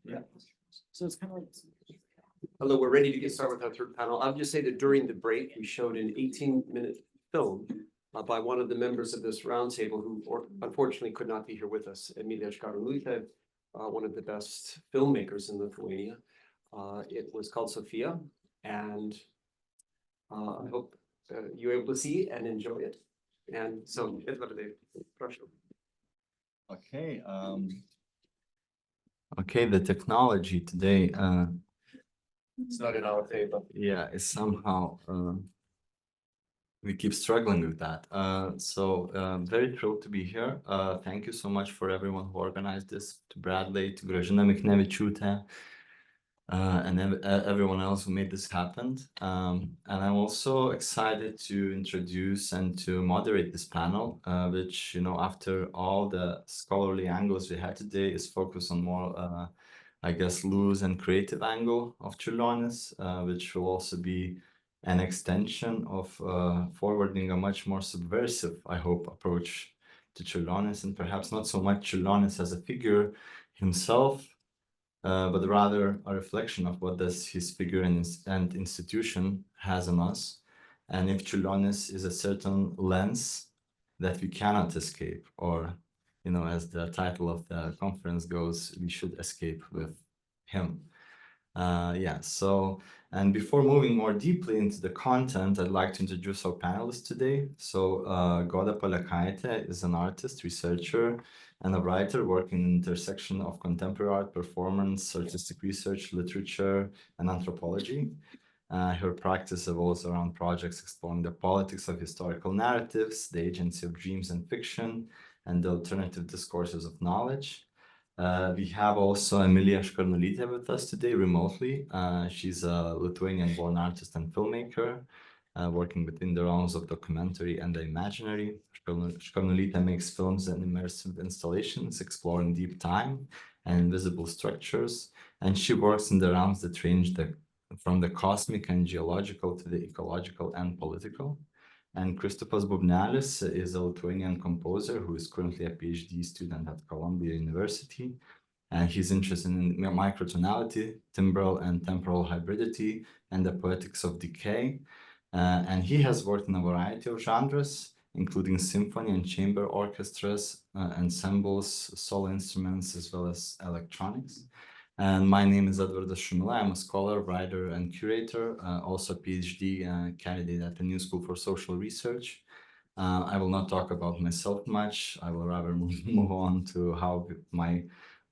Yeah. So it's kind of like. Hello, we're ready to get started with our third panel. I'll just say that during the break, we showed an 18-minute film by one of the members of this roundtable who unfortunately could not be here with us, Emilija Škarnulytė, one of the best filmmakers in Lithuania. It was called Sophia, and I hope you're able to see and enjoy it. And so, Edvardas, proszę. Okay. Okay, the technology today. It's not in our favor. Yeah, it's somehow we keep struggling with that. Very thrilled to be here. Thank you so much for everyone who organized this, to Bradley, to Gražina Michnevičiūtė, and everyone else who made this happen. And I'm also excited to introduce and to moderate this panel, which, after all the scholarly angles we had today, is focused on more I guess, loose and creative angle of Čiurlionis, which will also be an extension of forwarding a much more subversive, I hope, approach to Čiurlionis, and perhaps not so much Čiurlionis as a figure himself, but rather a reflection of what does his figure and institution has on us, and if Čiurlionis is a certain lens that we cannot escape, or as the title of the conference goes, we should escape with him. And before moving more deeply into the content, I'd like to introduce our panelists today. So Goda Palekaitė is an artist, researcher, and a writer working in the intersection of contemporary art, performance, artistic research, literature, and anthropology. Her practice evolves around projects exploring the politics of historical narratives, the agency of dreams and fiction, and the alternative discourses of knowledge. We have also Emilija Škarnulytė with us today remotely. She's a Lithuanian-born artist and filmmaker, working within the realms of documentary and the imaginary. Škarnulytė makes films and immersive installations exploring deep time and invisible structures, and she works in the realms that range from the cosmic and geological to the ecological and political. And Kristupas Bubnelis is a Lithuanian composer who is currently a Ph.D. student at Columbia University. And he's interested in microtonality, timbral and temporal hybridity, and the poetics of decay. And he has worked in a variety of genres, including symphony and chamber orchestras, ensembles, solo instruments, as well as electronics. And my name is Edvardas Šumila. I'm a scholar, writer, and curator, also a Ph.D. candidate at the New School for Social Research. I will not talk about myself much. I will rather move on to how my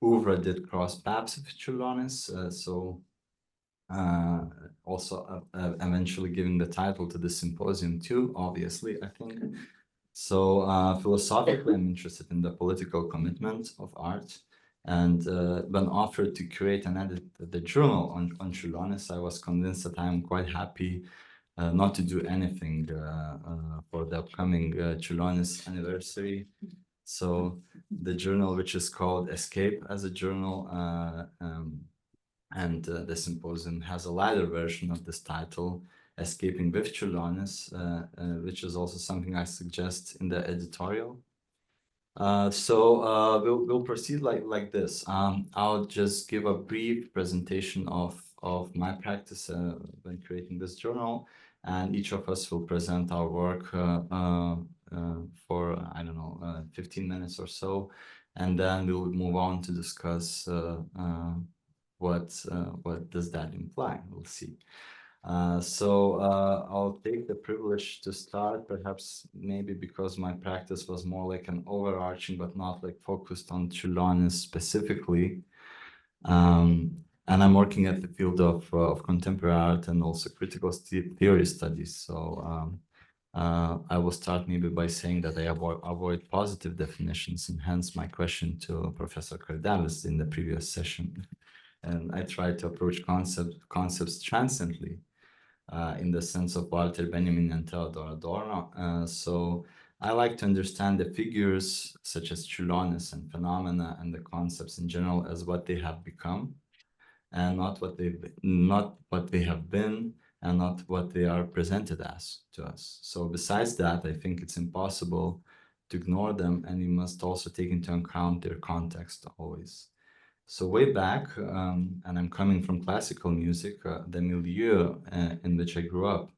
oeuvre did cross paths with Čiurlionis. Also eventually giving the title to the symposium too, obviously, I think. So philosophically, I'm interested in the political commitment of art. And when offered to create and edit the journal on Čiurlionis, I was convinced that I'm quite happy not to do anything for the upcoming Čiurlionis anniversary. So the journal, which is called Escape as a journal, and the symposium has a lighter version of this title, Escaping with Čiurlionis, which is also something I suggest in the editorial. We'll proceed like this. I'll just give a brief presentation of my practice when creating this journal, and each of us will present our work for, I don't know, 15 minutes or so, and then we'll move on to discuss what does that imply. We'll see. I'll take the privilege to start, perhaps maybe because my practice was more like an overarching, but not like focused on Čiurlionis specifically. And I'm working at the field of contemporary art and also critical theory studies. So I will start maybe by saying that I avoid positive definitions, and hence my question to Professor Kardelis in the previous session. And I try to approach concepts transiently. In the sense of Walter Benjamin and Theodor Adorno. So I like to understand the figures such as Čiurlionis and phenomena and the concepts in general as what they have become, and not what they have been, and not what they are presented as to us. So besides that, I think it's impossible to ignore them, and we must also take into account their context always. So way back, and I'm coming from classical music, the milieu in which I grew up,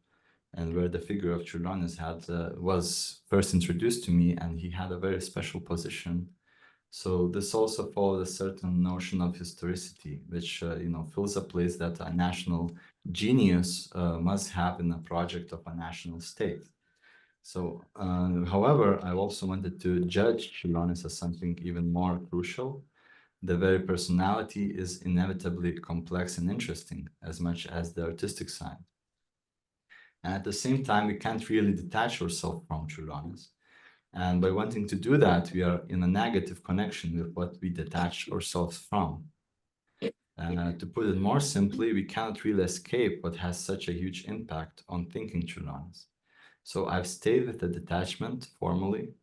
and where the figure of Čiurlionis was first introduced to me, and he had a very special position. So this also followed a certain notion of historicity, which fills a place that a national genius must have in a project of a national state. So, however, I also wanted to judge Čiurlionis as something even more crucial. The very personality is inevitably complex and interesting, as much as the artistic side. And at the same time, we can't really detach ourselves from Čiurlionis. And by wanting to do that, we are in a negative connection with what we detach ourselves from. To put it more simply, we cannot really escape what has such a huge impact on thinking Čiurlionis. So I've stayed with the detachment formally,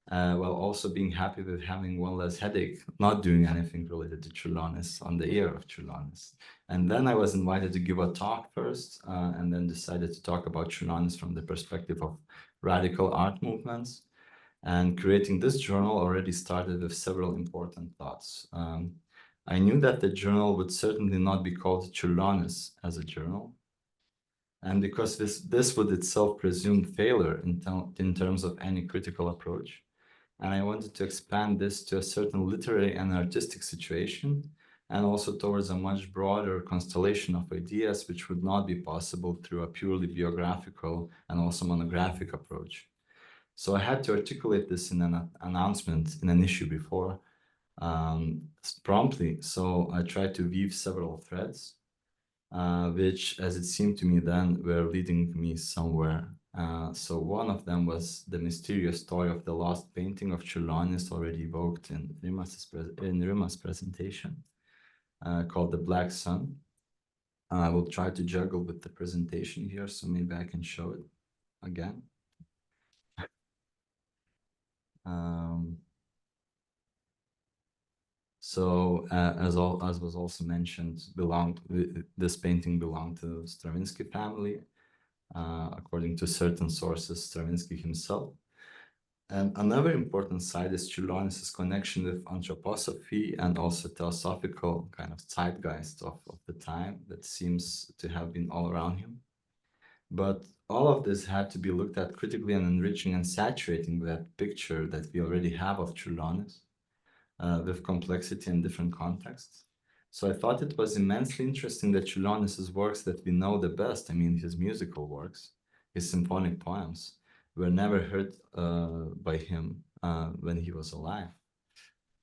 while also being happy with having one less headache, not doing anything related to Čiurlionis on the year of Čiurlionis. And then I was invited to give a talk first, and then decided to talk about Čiurlionis from the perspective of radical art movements. And creating this journal already started with several important thoughts. I knew that the journal would certainly not be called Čiurlionis as a journal. And because this would itself presume failure in terms of any critical approach. And I wanted to expand this to a certain literary and artistic situation, and also towards a much broader constellation of ideas, which would not be possible through a purely biographical and also monographic approach. So I had to articulate this in an announcement in an issue before promptly. So I tried to weave several threads, which, as it seemed to me then, were leading me somewhere. So one of them was the mysterious story of the lost painting of Čiurlionis, already evoked in Rima's presentation, called The Black Sun. I will try to juggle with the presentation here, so maybe I can show it again. So as was also mentioned, this painting belonged to Stravinsky family, according to certain sources, Stravinsky himself. And another important side is Čiurlionis' connection with anthroposophy and also theosophical kind of zeitgeist of the time that seems to have been all around him. But all of this had to be looked at critically and enriching and saturating that picture that we already have of Čiurlionis, with complexity and different contexts. So I thought it was immensely interesting that Čiurlionis' works that we know the best, I mean his musical works, his symphonic poems, were never heard by him when he was alive.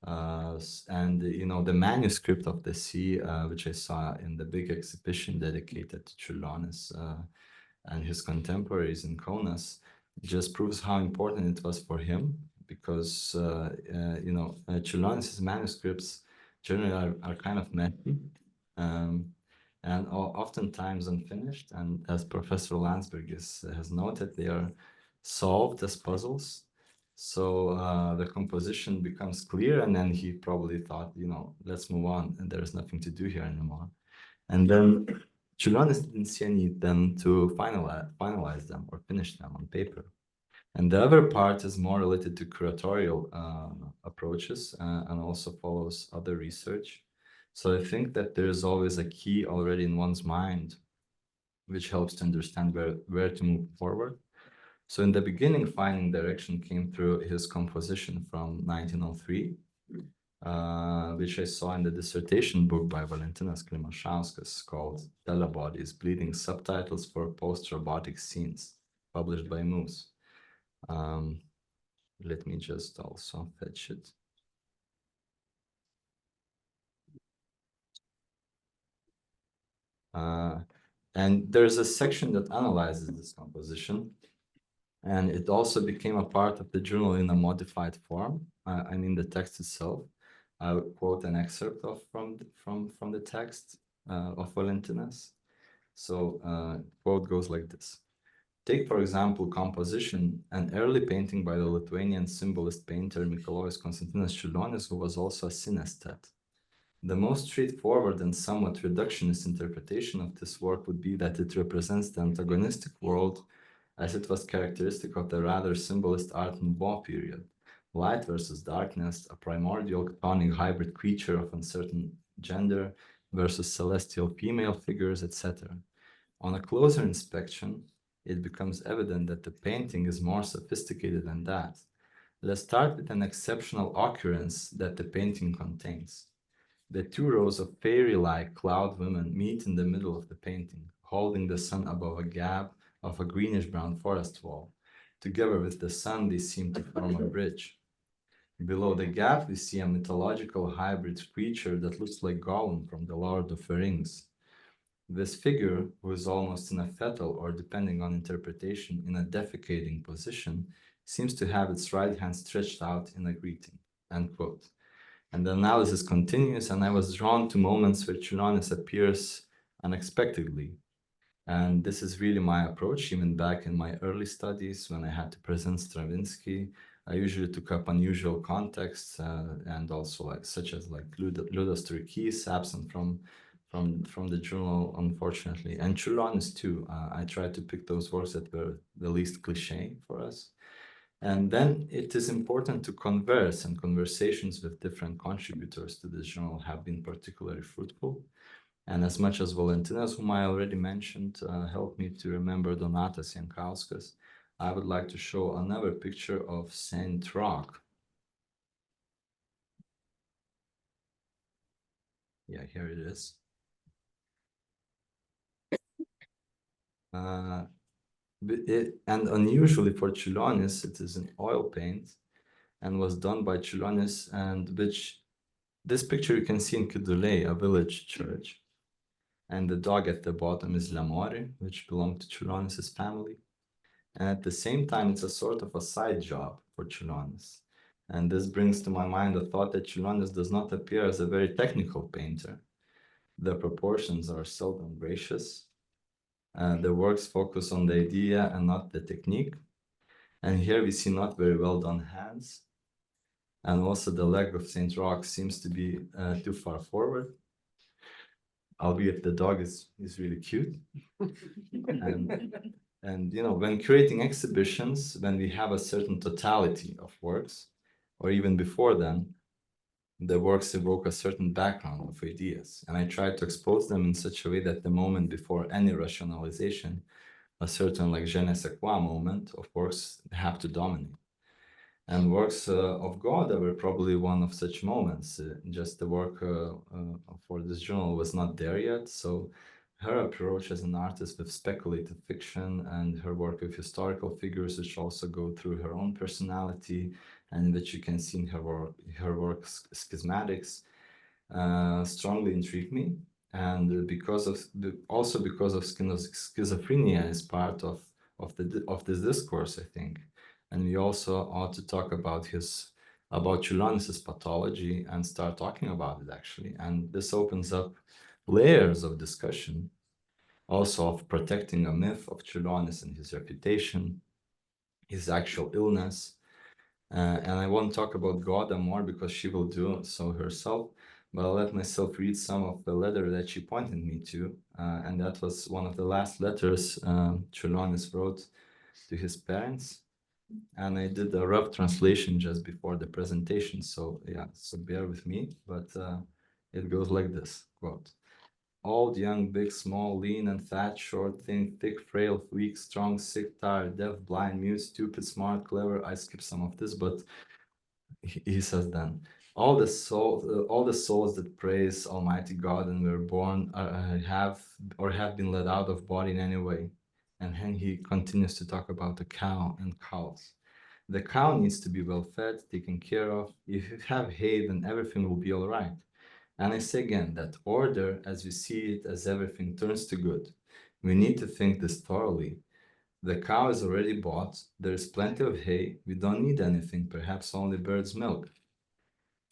And the manuscript of the Sea, which I saw in the big exhibition dedicated to Čiurlionis and his contemporaries in Kaunas, just proves how important it was for him, because Čiurlionis' manuscripts generally are kind of messy and oftentimes unfinished. And as Professor Landsberg has noted, they are solved as puzzles. So the composition becomes clear, and then he probably thought, let's move on, and there's nothing to do here anymore. And then Čiurlionis didn't see any need then to finalize them or finish them on paper. And the other part is more related to curatorial approaches and also follows other research. So I think that there's always a key already in one's mind, which helps to understand where to move forward. So in the beginning, finding direction came through his composition from 1903, which I saw in the dissertation book by Valentinas Klimašauskas called Telebodies, Bleeding Subtitles for Post-Robotic Scenes, published by Moose. Let me just also fetch it. And there's a section that analyzes this composition, and it also became a part of the journal in a modified form. I mean, the text itself. I will quote an excerpt from the text of Valentinas. So quote goes like this. Take, for example, composition, an early painting by the Lithuanian symbolist painter Mikalojus Konstantinas Čiurlionis, who was also a synesthete. The most straightforward and somewhat reductionist interpretation of this work would be that it represents the antagonistic world as it was characteristic of the rather symbolist Art Nouveau period, light versus darkness, a primordial chthonic hybrid creature of uncertain gender versus celestial female figures, etc. On a closer inspection, it becomes evident that the painting is more sophisticated than that. Let's start with an exceptional occurrence that the painting contains. The two rows of fairy-like cloud women meet in the middle of the painting, holding the sun above a gap of a greenish-brown forest wall. Together with the sun, they seem to form a bridge. Below the gap, we see a mythological hybrid creature that looks like Gollum from the Lord of the Rings. This figure, who is almost in a fetal or, depending on interpretation, in a defecating position, seems to have its right hand stretched out in a greeting, end quote. And the analysis continues, and I was drawn to moments where Čiurlionis appears unexpectedly. And this is really my approach, even back in my early studies when I had to present Stravinsky. I usually took up unusual contexts and also such as Liudas Truikys, absent from the journal, unfortunately, and Čiurlionis too. I tried to pick those works that were the least cliche for us. And then it is important to converse, and conversations with different contributors to this journal have been particularly fruitful. And as much as Valentinas, whom I already mentioned, helped me to remember Donatas Jankauskas, I would like to show another picture of Saint Rock. Yeah, here it is. And unusually for Čiurlionis, it is an oil paint and was done by Čiurlionis, and which this picture you can see in Kidulei, a village church. And the dog at the bottom is Lamore, which belonged to Čiurlionis' family. And at the same time, it's a sort of a side job for Čiurlionis. And this brings to my mind the thought that Čiurlionis does not appear as a very technical painter. The proportions are seldom gracious. The works focus on the idea and not the technique. And here we see not very well done hands. And also the leg of Saint Roch seems to be too far forward. Albeit the dog is really cute. And you know, when creating exhibitions, when we have a certain totality of works, or even before then, the works evoke a certain background of ideas. And I try to expose them in such a way that the moment before any rationalization, a certain like je ne sais quoi moment of works have to dominate. And works of Goda were probably one of such moments. Just the work for this journal was not there yet. So her approach as an artist with speculative fiction and her work with historical figures, which also go through her own personality, and which you can see in her work Schismatics, strongly intrigued me. And because of schizophrenia is part of this discourse, I think. And we also ought to talk about Čiurlionis' pathology and start talking about it, actually. And this opens up layers of discussion, also of protecting a myth of Čiurlionis and his reputation, his actual illness. And I won't talk about Goda more because she will do so herself, but I'll let myself read some of the letter that she pointed me to. And that was one of the last letters Čiurlionis wrote to his parents. And I did a rough translation just before the presentation, so yeah, so bear with me, but it goes like this, quote, old, young, big, small, lean and fat, short, thin, thick, frail, weak, strong, sick, tired, deaf, blind, mute, stupid, smart, clever. I skipped some of this, but he says then, all the souls that praise Almighty God and were born have been let out of body in any way. And then he continues to talk about the cow and cows. The cow needs to be well fed, taken care of. If you have hay, then everything will be all right. And I say again, that order, as we see it, as everything turns to good. We need to think this thoroughly. The cow is already bought. There is plenty of hay. We don't need anything, perhaps only bird's milk.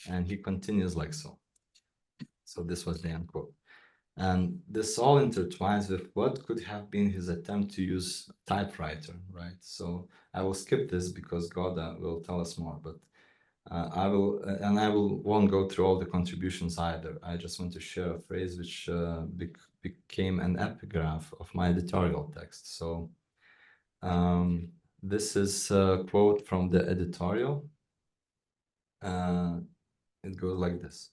And he continues like so. So this was the end quote. And this all intertwines with what could have been his attempt to use typewriter, right? So I will skip this because Goda will tell us more, but I won't go through all the contributions either. I just want to share a phrase which became an epigraph of my editorial text. So this is a quote from the editorial. It goes like this.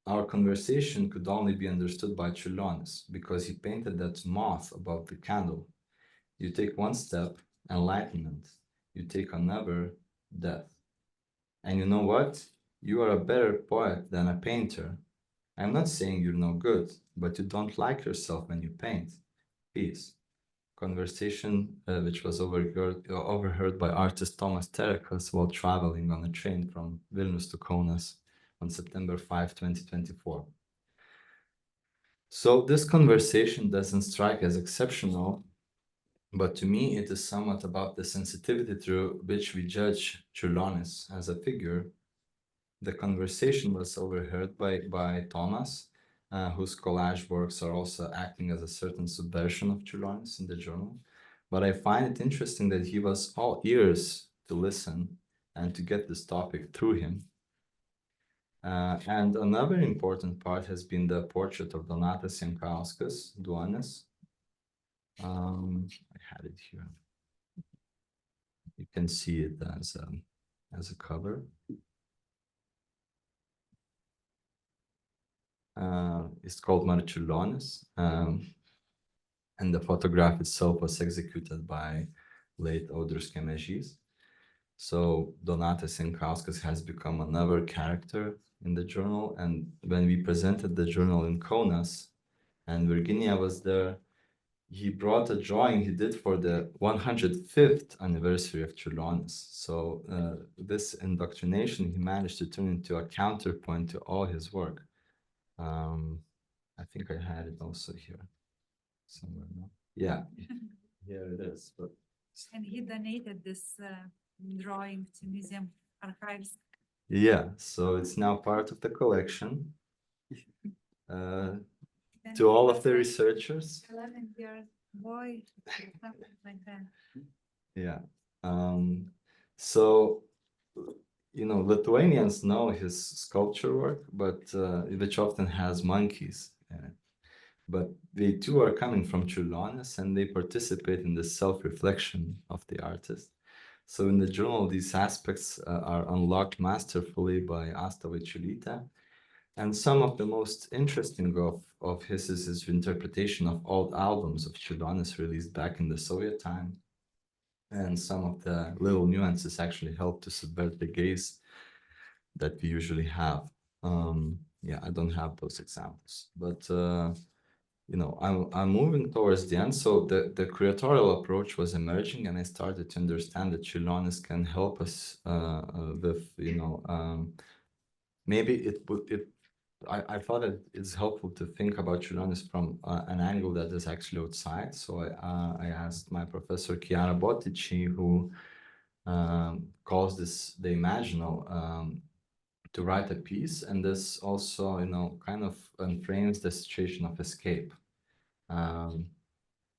Our conversation could only be understood by Čiurlionis because he painted that moth above the candle. You take one step, enlightenment. You take another, death. And you know what? You are a better poet than a painter. I'm not saying you're no good, but you don't like yourself when you paint. Peace. Conversation which was overheard by artist Tomas Terekas while traveling on a train from Vilnius to Kaunas on September 5, 2024. So this conversation doesn't strike as exceptional, but to me it is somewhat about the sensitivity through which we judge Čiurlionis as a figure. The conversation was overheard by Thomas, whose collage works are also acting as a certain subversion of Čiurlionis in the journal. But I find it interesting that he was all ears to listen and to get this topic through him. And another important part has been the portrait of Donatas Jankauskas, Duonis. I had it here. You can see it as a cover. It's called Čiurlionis, and the photograph itself was executed by late Audrius Kemežys. So Donatas Jankauskas has become another character in the journal, and when we presented the journal in Kaunas, and Virginia was there, he brought a drawing he did for the 105th anniversary of Čiurlionis. So this indoctrination he managed to turn into a counterpoint to all his work. I think I had it also here somewhere. No? Yeah, here it is. But... And he donated this drawing to museum archives. Yeah, so it's now part of the collection. To all of the researchers. 11-year boy, something like that. Yeah. So, you know, Lithuanians know his sculpture work, but which often has monkeys in it. But they too are coming from Čiurlionis, and they participate in the self-reflection of the artist. So in the journal, these aspects are unlocked masterfully by Asta Vaičiulytė. And some of the most interesting of his is his interpretation of old albums of Čiurlionis released back in the Soviet time. And some of the little nuances actually help to subvert the gaze that we usually have. Yeah, I don't have those examples, but you know, I'm moving towards the end. So the curatorial approach was emerging, and I started to understand that Čiurlionis can help us with, you know, maybe I thought that it's helpful to think about Čiurlionis from an angle that is actually outside. So I asked my professor Chiara Bottici, who calls this the imaginal, to write a piece, and this also, you know, kind of frames the situation of escape.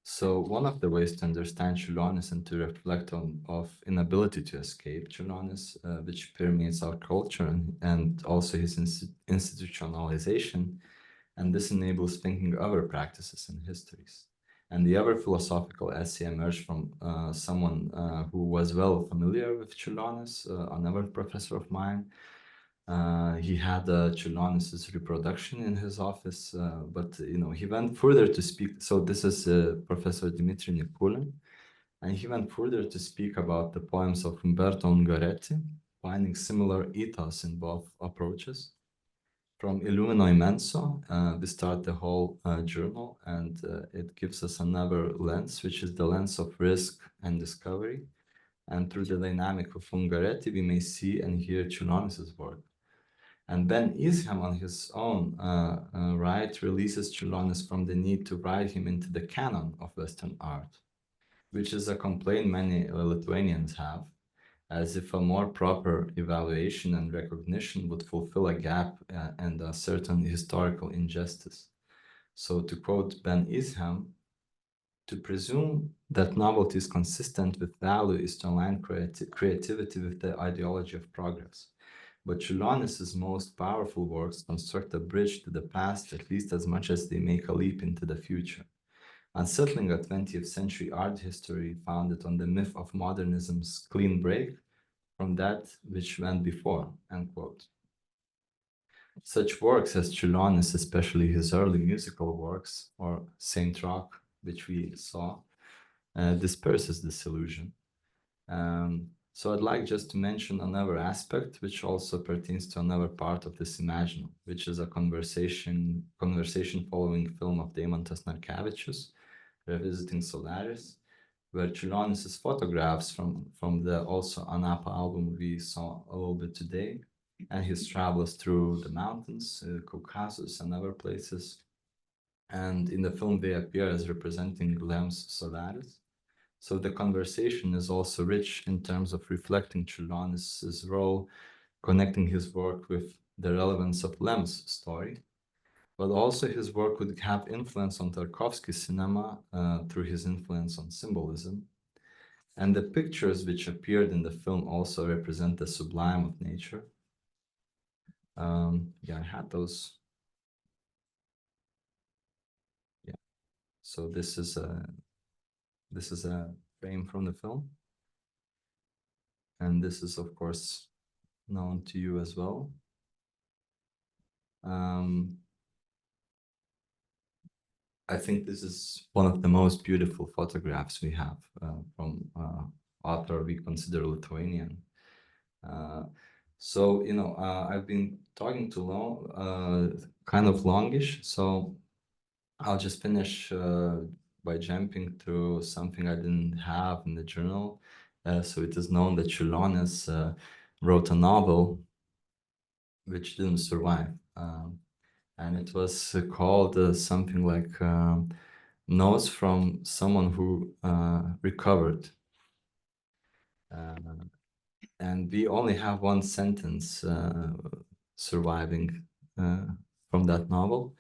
So one of the ways to understand Čiurlionis and to reflect on inability to escape Čiurlionis, which permeates our culture and also his institutionalization, and this enables thinking other practices and histories. And the other philosophical essay emerged from someone who was well familiar with Čiurlionis, another professor of mine. He had Čiurlionis' reproduction in his office, but you know, he went further to speak. So this is Professor Dimitri Nikulin, and he went further to speak about the poems of Umberto Ungaretti, finding similar ethos in both approaches. From Illumino Immenso, we start the whole journal, and it gives us another lens, which is the lens of risk and discovery. And through the dynamic of Ungaretti, we may see and hear Čiurlionis' work. And Ben Isham, on his own right, releases Čiurlionis from the need to write him into the canon of Western art, which is a complaint many Lithuanians have, as if a more proper evaluation and recognition would fulfill a gap and a certain historical injustice. So to quote Ben Isham, to presume that novelty is consistent with value is to align creativity with the ideology of progress. But Čiurlionis' most powerful works construct a bridge to the past at least as much as they make a leap into the future. Unsettling a 20th century art history founded on the myth of modernism's clean break, from that which went before, end quote. Such works as Čiurlionis, especially his early musical works, or Saint Rock, which we saw, disperses this illusion. So I'd like just to mention another aspect which also pertains to another part of this imaginal, which is a conversation following film of Deimantas Narkevičius, Revisiting Solaris, where Čiurlionis' photographs from the also Anapa album we saw a little bit today, and his travels through the mountains, Caucasus and other places. And in the film, they appear as representing Lems Solaris. So the conversation is also rich in terms of reflecting Čiurlionis' role, connecting his work with the relevance of Lem's story. But also his work would have influence on Tarkovsky's cinema through his influence on symbolism. And the pictures which appeared in the film also represent the sublime of nature. Yeah, I had those. Yeah, so this is a frame from the film, and this is of course known to you as well. I think this is one of the most beautiful photographs we have from author we consider Lithuanian. So, you know, I've been talking too long, kind of longish, so I'll just finish by jumping through something I didn't have in the journal. So it is known that Čiurlionis wrote a novel which didn't survive. And it was called something like Notes from Someone Who Recovered. And we only have one sentence surviving from that novel,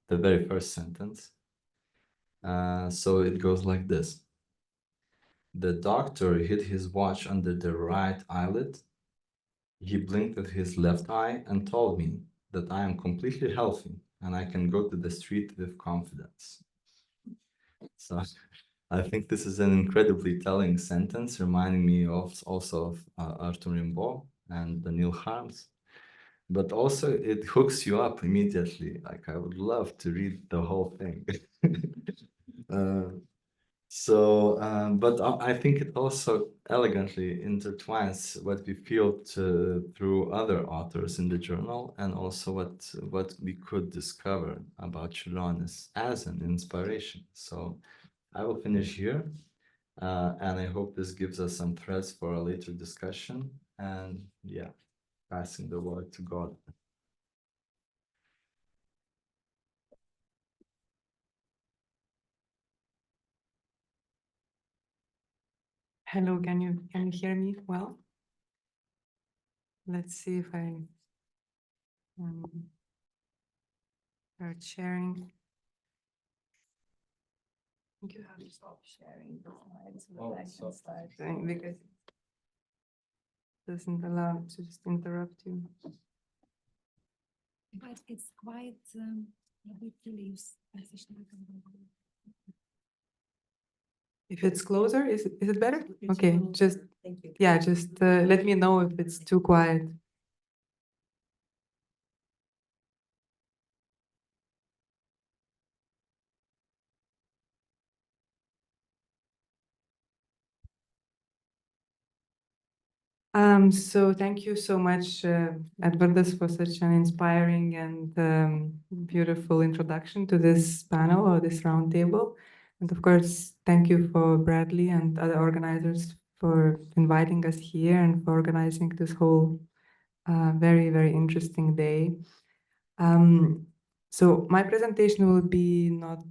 the very first sentence. So it goes like this. The doctor hid his watch under the right eyelid. He blinked with his left eye and told me that I am completely healthy and I can go to the street with confidence. So I think this is an incredibly telling sentence, reminding me of also of Arthur Rimbaud and Neil Harms. But also it hooks you up immediately. Like, I would love to read the whole thing. But I think it also elegantly intertwines what we feel through other authors in the journal, and also what we could discover about Čiurlionis as an inspiration. So I will finish here, and I hope this gives us some threads for a later discussion. And yeah, passing the word to God. Hello, can you hear me well? Let's see if I start sharing. You have to stop sharing the slides so Oh, that I so- can start. Because it doesn't allow to just interrupt you. But it's quite labai tyliai jūs pasišnekam. If it's closer, is it better? It's Okay, closer. just Thank you. yeah, just let me know if it's too quiet. So thank you so much, Edvardas, for such an inspiring and beautiful introduction to this panel or this roundtable. And of course, thank you for Bradley and other organizers for inviting us here and for organizing this whole very, very interesting day. So my presentation will be not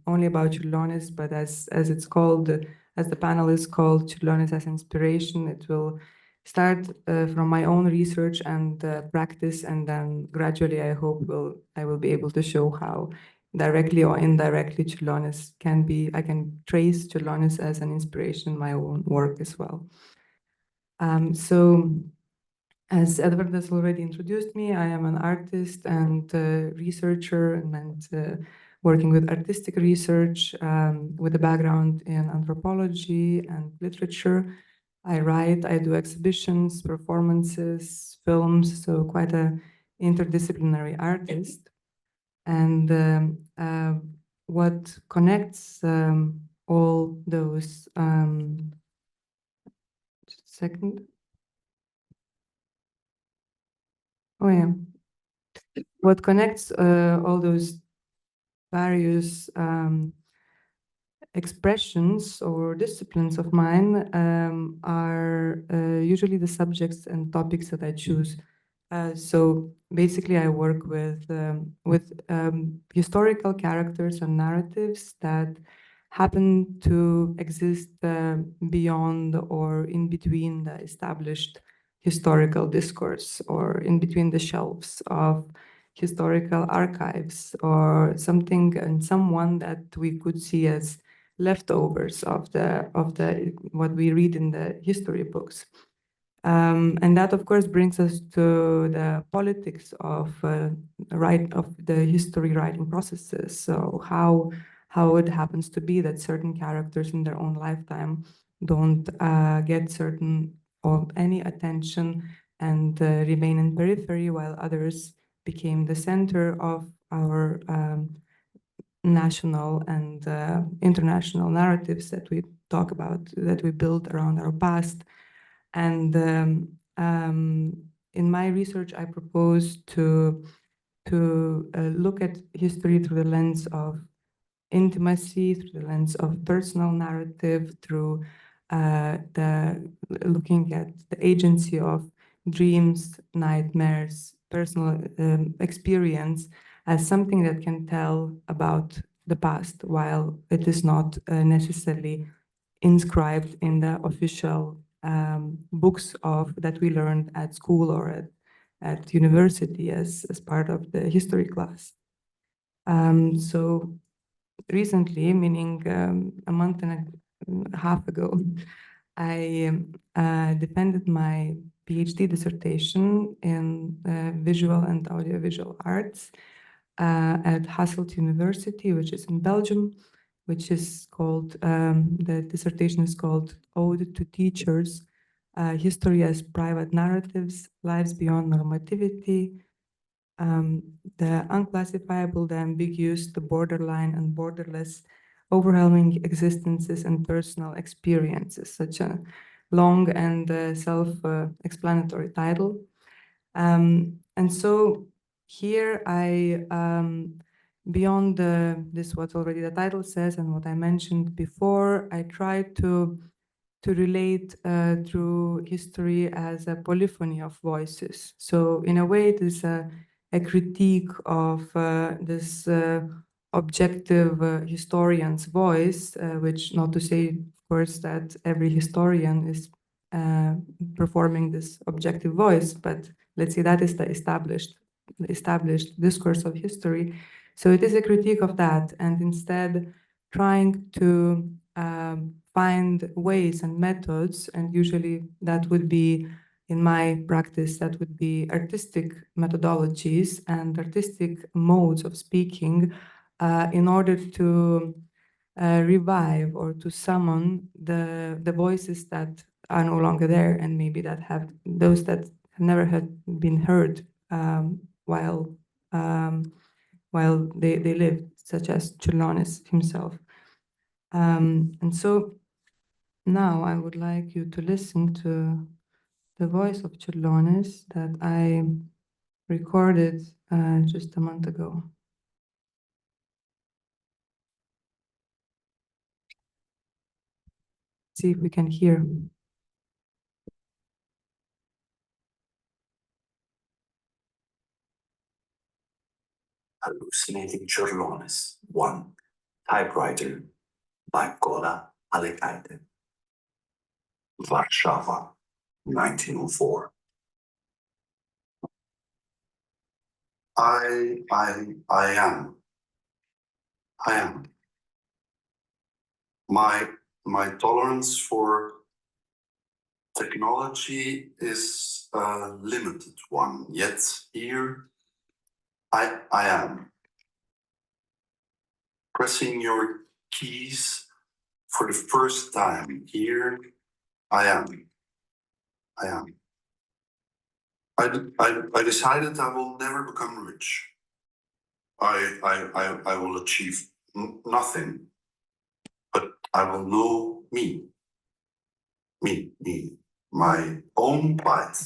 only about Čiurlionis, but as it's called, as the panel is called, Čiurlionis as inspiration, it will start from my own research and practice, and then gradually I hope I will be able to show how directly or indirectly Čiurlionis I can trace Čiurlionis as an inspiration in my own work as well. So as Edvardas already introduced me, I am an artist and researcher and working with artistic research with a background in anthropology and literature. I write, I do exhibitions, performances, films, so quite a interdisciplinary artist. And what connects all those, just a second. Oh yeah. What connects all those various expressions or disciplines of mine are usually the subjects and topics that I choose. So basically, I work with historical characters and narratives that happen to exist beyond or in between the established historical discourse or in between the shelves of historical archives or something and someone that we could see as leftovers of the what we read in the history books. And that, of course, brings us to the politics of the history writing processes. So how it happens to be that certain characters in their own lifetime don't get certain or any attention and remain in periphery, while others became the center of our national and international narratives that we talk about, that we build around our past. And in my research, I propose to look at history through the lens of intimacy, through the lens of personal narrative, through looking at the agency of dreams, nightmares, personal experience as something that can tell about the past, while it is not necessarily inscribed in the official books that we learned at school or at university as part of the history class. So recently, meaning a month and a half ago, I defended my PhD dissertation in visual and audiovisual arts at Hasselt University, which is in Belgium, which is called, the dissertation is called Ode to Teachers, History as Private Narratives, Lives Beyond Normativity, the unclassifiable, the ambiguous, the borderline and borderless, overwhelming existences and personal experiences, such a long and self-explanatory title. And so here I, beyond this what already the title says and what I mentioned before, I try to relate through history as a polyphony of voices. So in a way, it is a critique of this objective historian's voice, which not to say, of course, that every historian is performing this objective voice, but let's say that is the established discourse of history. So it is a critique of that, and instead trying to find ways and methods, and usually that would be, in my practice, that would be artistic methodologies and artistic modes of speaking in order to revive or to summon the voices that are no longer there, and maybe that have those that have never had been heard while they lived, such as Čiurlionis himself. And so now I would like you to listen to the voice of Čiurlionis that I recorded just a month ago. See if we can hear. Hallucinating Čiurlionis 1, typewriter by Goda, Palekaitė. Warsaw, 1904. I am. My tolerance for technology is a limited one, yet here I am. Pressing your keys for the first time, here I am. I am. I decided I will never become rich. I will achieve nothing, but I will know me, my own plight.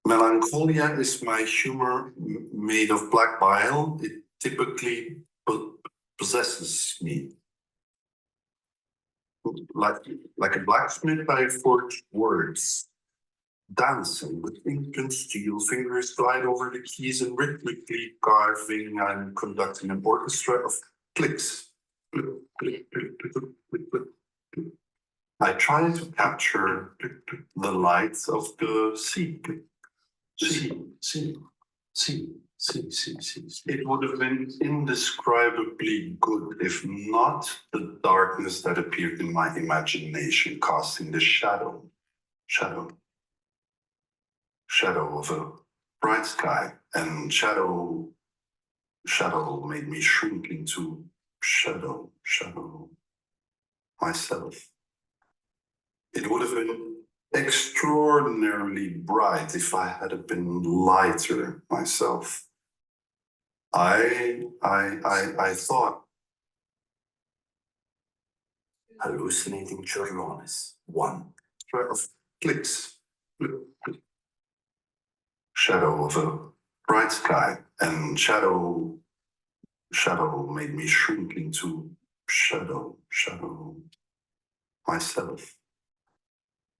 Melancholia is my humor made of black bile. It typically possesses me. Like a blacksmith, I forge words. Dancing with ink and steel, fingers glide over the keys and rhythmically carving. I'm conducting an orchestra of clicks. I try to capture the lights of the sea. It would have been indescribably good if not the darkness that appeared in my imagination, casting the shadow of a bright sky, and shadow made me shrink into shadow myself. It would have been extraordinarily bright if I had been lighter myself. I thought hallucinating Čiurlionis, one of clicks. Shadow of a bright sky, and shadow made me shrink into shadow myself.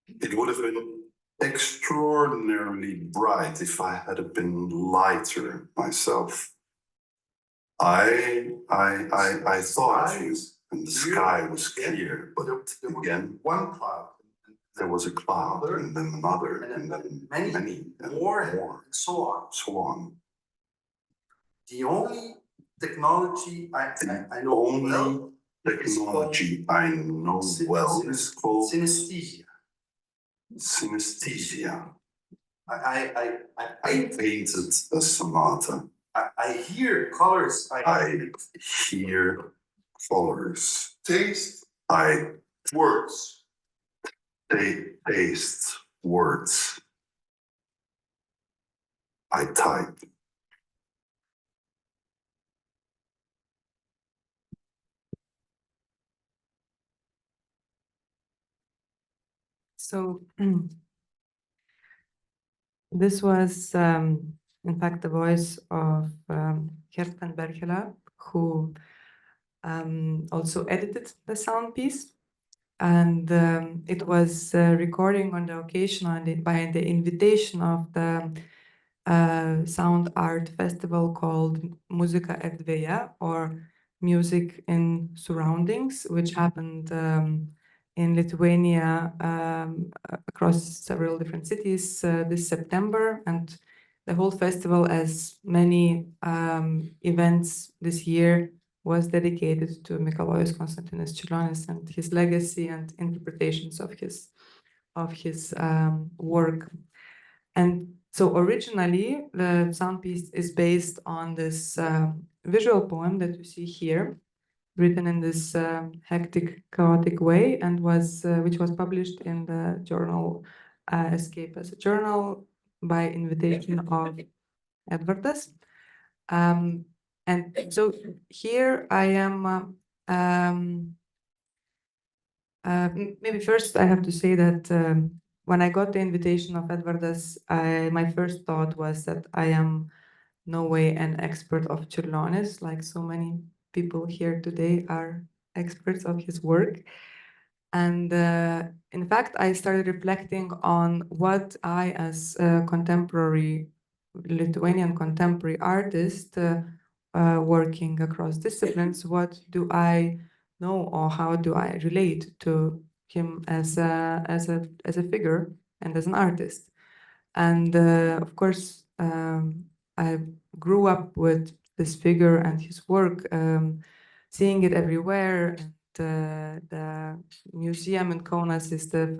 It would have been extraordinarily bright if I had been lighter myself. I thought of you, and the sky was clear, but again, one cloud. There was a cloud, and then another, and then many, and more, and so on. The only technology I know well is called synesthesia. Synesthesia. I painted a sonata. I hear colors. I hear colors. Taste. Words. They taste words. I type. So this was, in fact, the voice of Kersten Berkela, who also edited the sound piece. And it was recording on the occasion by the invitation of the sound art festival called Muzika erdvėje, or Music in Surroundings, which happened in Lithuania across several different cities this September. And the whole festival, as many events this year, was dedicated to Mikalojus Konstantinas Čiurlionis and his legacy and interpretations of his work. And so originally, the sound piece is based on this visual poem that you see here, written in this hectic, chaotic way, and which was published in the journal Escape as a Journal by invitation of Edvardas. And so here I am, maybe first I have to say that when I got the invitation of Edvardas, my first thought was that I am no way an expert of Čiurlionis, like so many people here today are experts of his work. And in fact, I started reflecting on what I, as a contemporary Lithuanian contemporary artist, working across disciplines, what do I know, or how do I relate to him as a figure and as an artist? And of course, I grew up with this figure and his work, seeing it everywhere. And the museum in Kaunas is the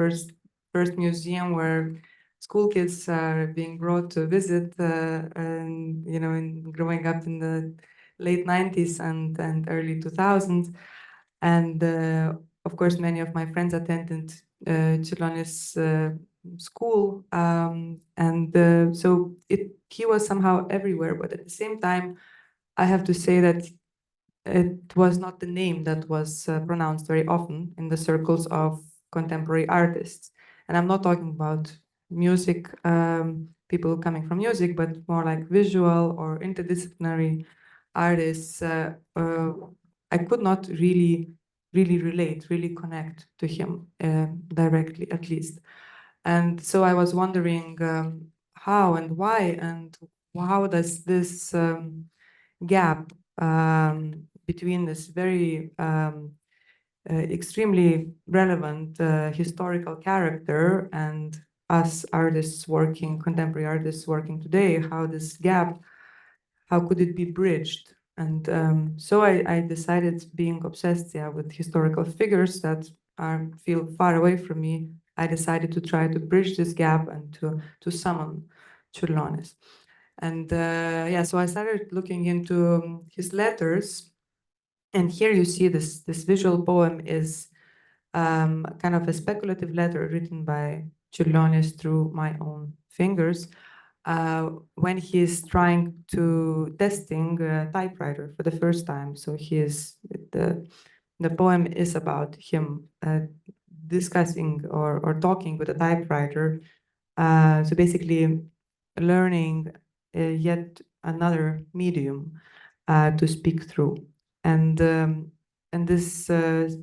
first museum where school kids are being brought to visit, and in growing up in the late 90s and early 2000s. And of course, many of my friends attended Čiurlionis school, and so he was somehow everywhere. But at the same time, I have to say that it was not the name that was pronounced very often in the circles of contemporary artists. And I'm not talking about music, people coming from music, but more like visual or interdisciplinary artists. I could not really relate, really connect to him directly, at least. And so I was wondering how and why, and how does this gap between this very extremely relevant historical character and us artists working, contemporary artists working today, how this gap, how could it be bridged? And so I decided, being obsessed with historical figures that feel far away from me, I decided to try to bridge this gap and to summon Čiurlionis. And so I started looking into his letters, and here you see this visual poem is kind of a speculative letter written by Čiurlionis through my own fingers when he's trying to testing a typewriter for the first time. So the poem is about him discussing or talking with a typewriter. So basically learning yet another medium to speak through. And this is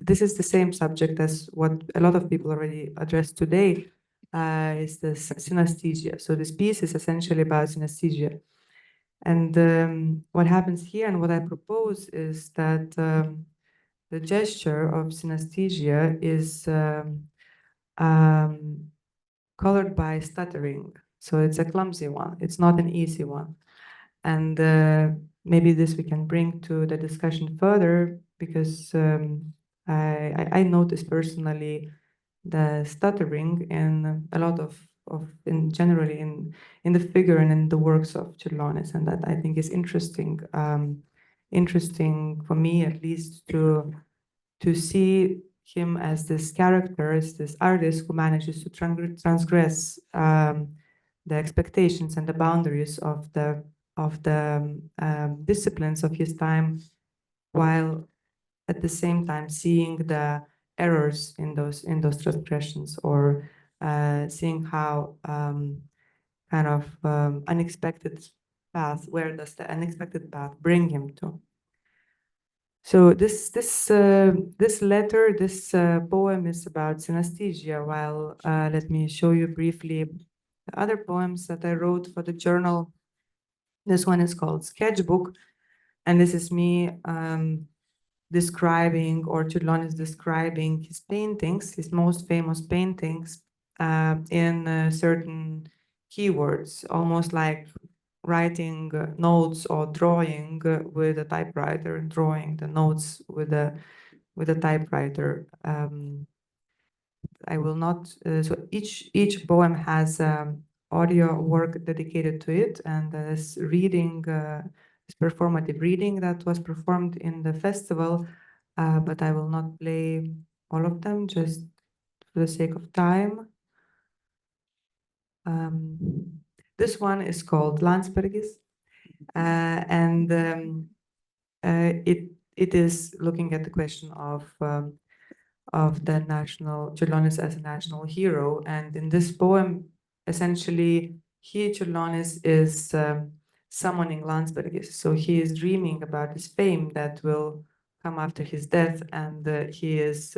the same subject as what a lot of people already addressed today, is the synesthesia. So this piece is essentially about synesthesia. And what happens here and what I propose is that the gesture of synesthesia is colored by stuttering. So it's a clumsy one. It's not an easy one. And maybe this we can bring to the discussion further, because I noticed personally the stuttering in a lot of generally in the figure and in the works of Čiurlionis, and that I think is interesting. Interesting for me, at least, to see him as this character, as this artist who manages to transgress the expectations and the boundaries of the disciplines of his time, while at the same time seeing the errors in those transgressions, or seeing how kind of unexpected path, where does the unexpected path bring him to? So this letter, this poem is about synesthesia, while let me show you briefly the other poems that I wrote for the journal. This one is called Sketchbook, and this is me describing, or Čiurlionis describing his paintings, his most famous paintings, in certain keywords, almost like writing notes or drawing with a typewriter, drawing the notes with a typewriter. I will not. So each poem has audio work dedicated to it, and this reading, this performative reading that was performed in the festival. But I will not play all of them, just for the sake of time. This one is called Landsbergis, and it is looking at the question of the national Čiurlionis as a national hero. And in this poem, essentially, Čiurlionis is summoning Landsbergis. So he is dreaming about his fame that will come after his death, and he is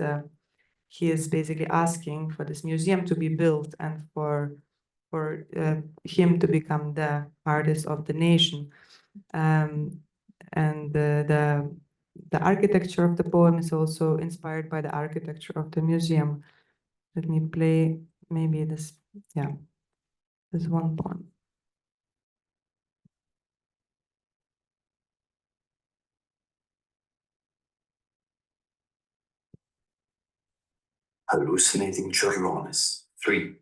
basically asking for this museum to be built and for him to become the artist of the nation. And the architecture of the poem is also inspired by the architecture of the museum. Let me play maybe this one poem. Hallucinating Čiurlionis 3.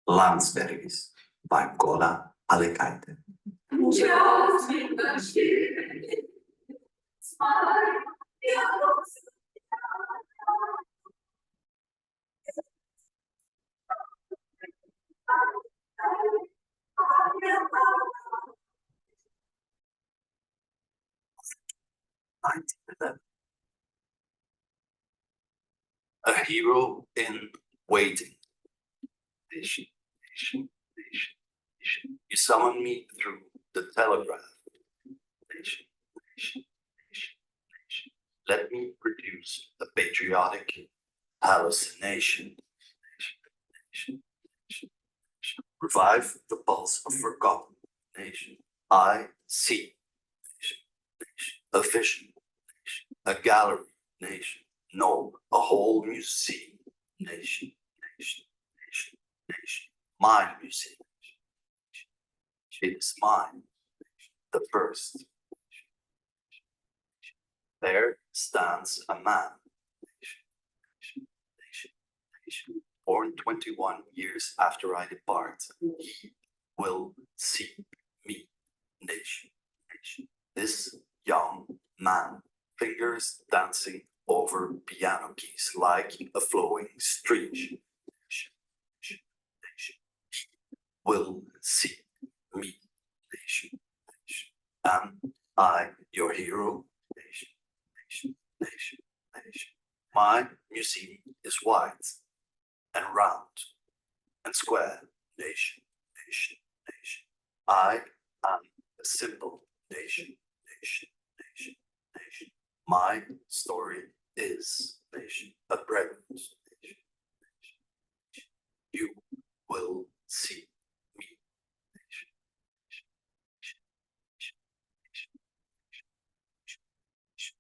Landsbergis by Goda, Palekaitė. hero in waiting. Nation, nation, nation, nation. You summon me through the telegraph. Nation, nation, nation, nation. Let me produce a patriotic hallucination. Nation, nation, nation, nation. Revive the pulse of forgotten nation. I see nation, nation. A vision nation. A gallery nation. No, a whole museum nation, nation, nation, nation. My museum. It is mine, the first. There stands a man, born 21 years after I depart. He will see me, nation, nation. This young man, fingers dancing over piano keys like a flowing stream. Nation, nation, nation. He will see me, nation, nation. Am I your hero? Nation, nation, nation, nation. My museum is wide and round and square. Nation, nation, nation. I am a symbol. Nation, nation, nation, nation. My story is nation, a present. Nation, nation, nation. You will see me. Nation, nation, nation, nation, nation, nation, nation, nation.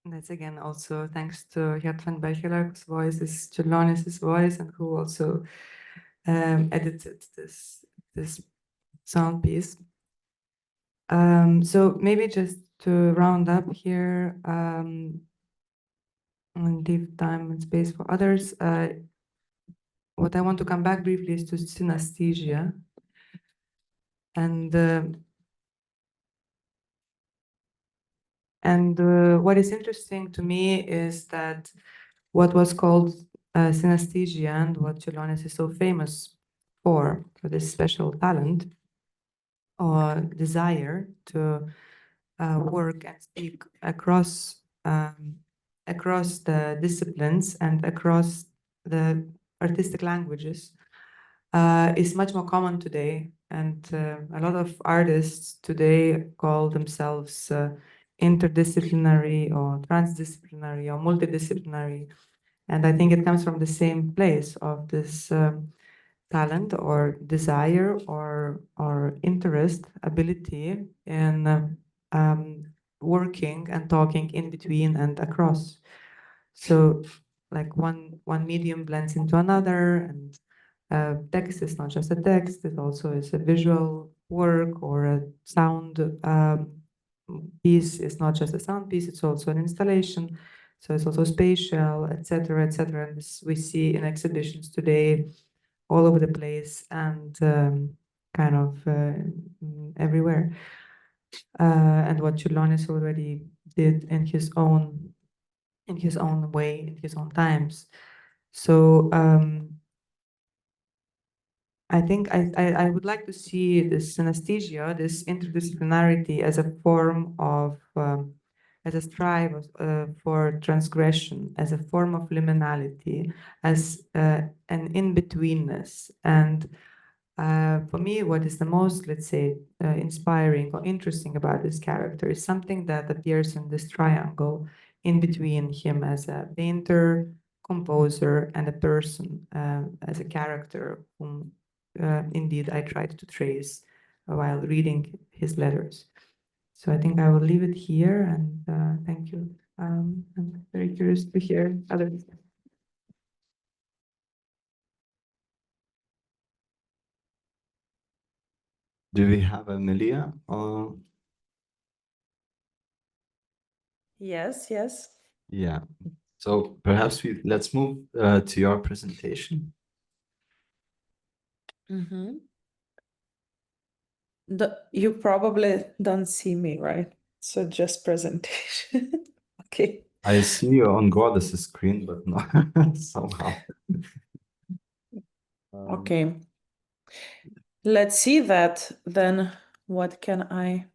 That's again also thanks to Gert van Bergelaar, whose voice is Čiurlionis' voice, and who also edited this sound piece. So maybe just to round up here and leave time and space for others. What I want to come back briefly is to synesthesia. And what is interesting to me is that what was called synesthesia and what Čiurlionis is so famous for this special talent or desire to work and speak across the disciplines and across the artistic languages is much more common today. And a lot of artists today call themselves interdisciplinary or transdisciplinary or multidisciplinary. And I think it comes from the same place of this talent or desire or interest, ability in working and talking in between and across. So like one medium blends into another, and text is not just a text, it also is a visual work, or a sound piece is not just a sound piece, it's also an installation. So it's also spatial, etc., etc. And this we see in exhibitions today all over the place and kind of everywhere. And what Čiurlionis already did in his own way, in his own times. So I think I would like to see this synesthesia, this interdisciplinarity, as a form of, as a strive for transgression, as a form of liminality, as an in-betweenness. And for me, what is the most, let's say, inspiring or interesting about this character is something that appears in this triangle in between him as a painter, composer, and a person, as a character whom indeed I tried to trace while reading his letters. So I think I will leave it here, and thank you. I'm very curious to hear others. Do we have Emilija? Yes, yes. Yeah. So perhaps let's move to your presentation. You probably don't see me, right? So just presentation. Okay. I see you on Goda's screen, but not somehow. Okay. Let's see that. Then what can I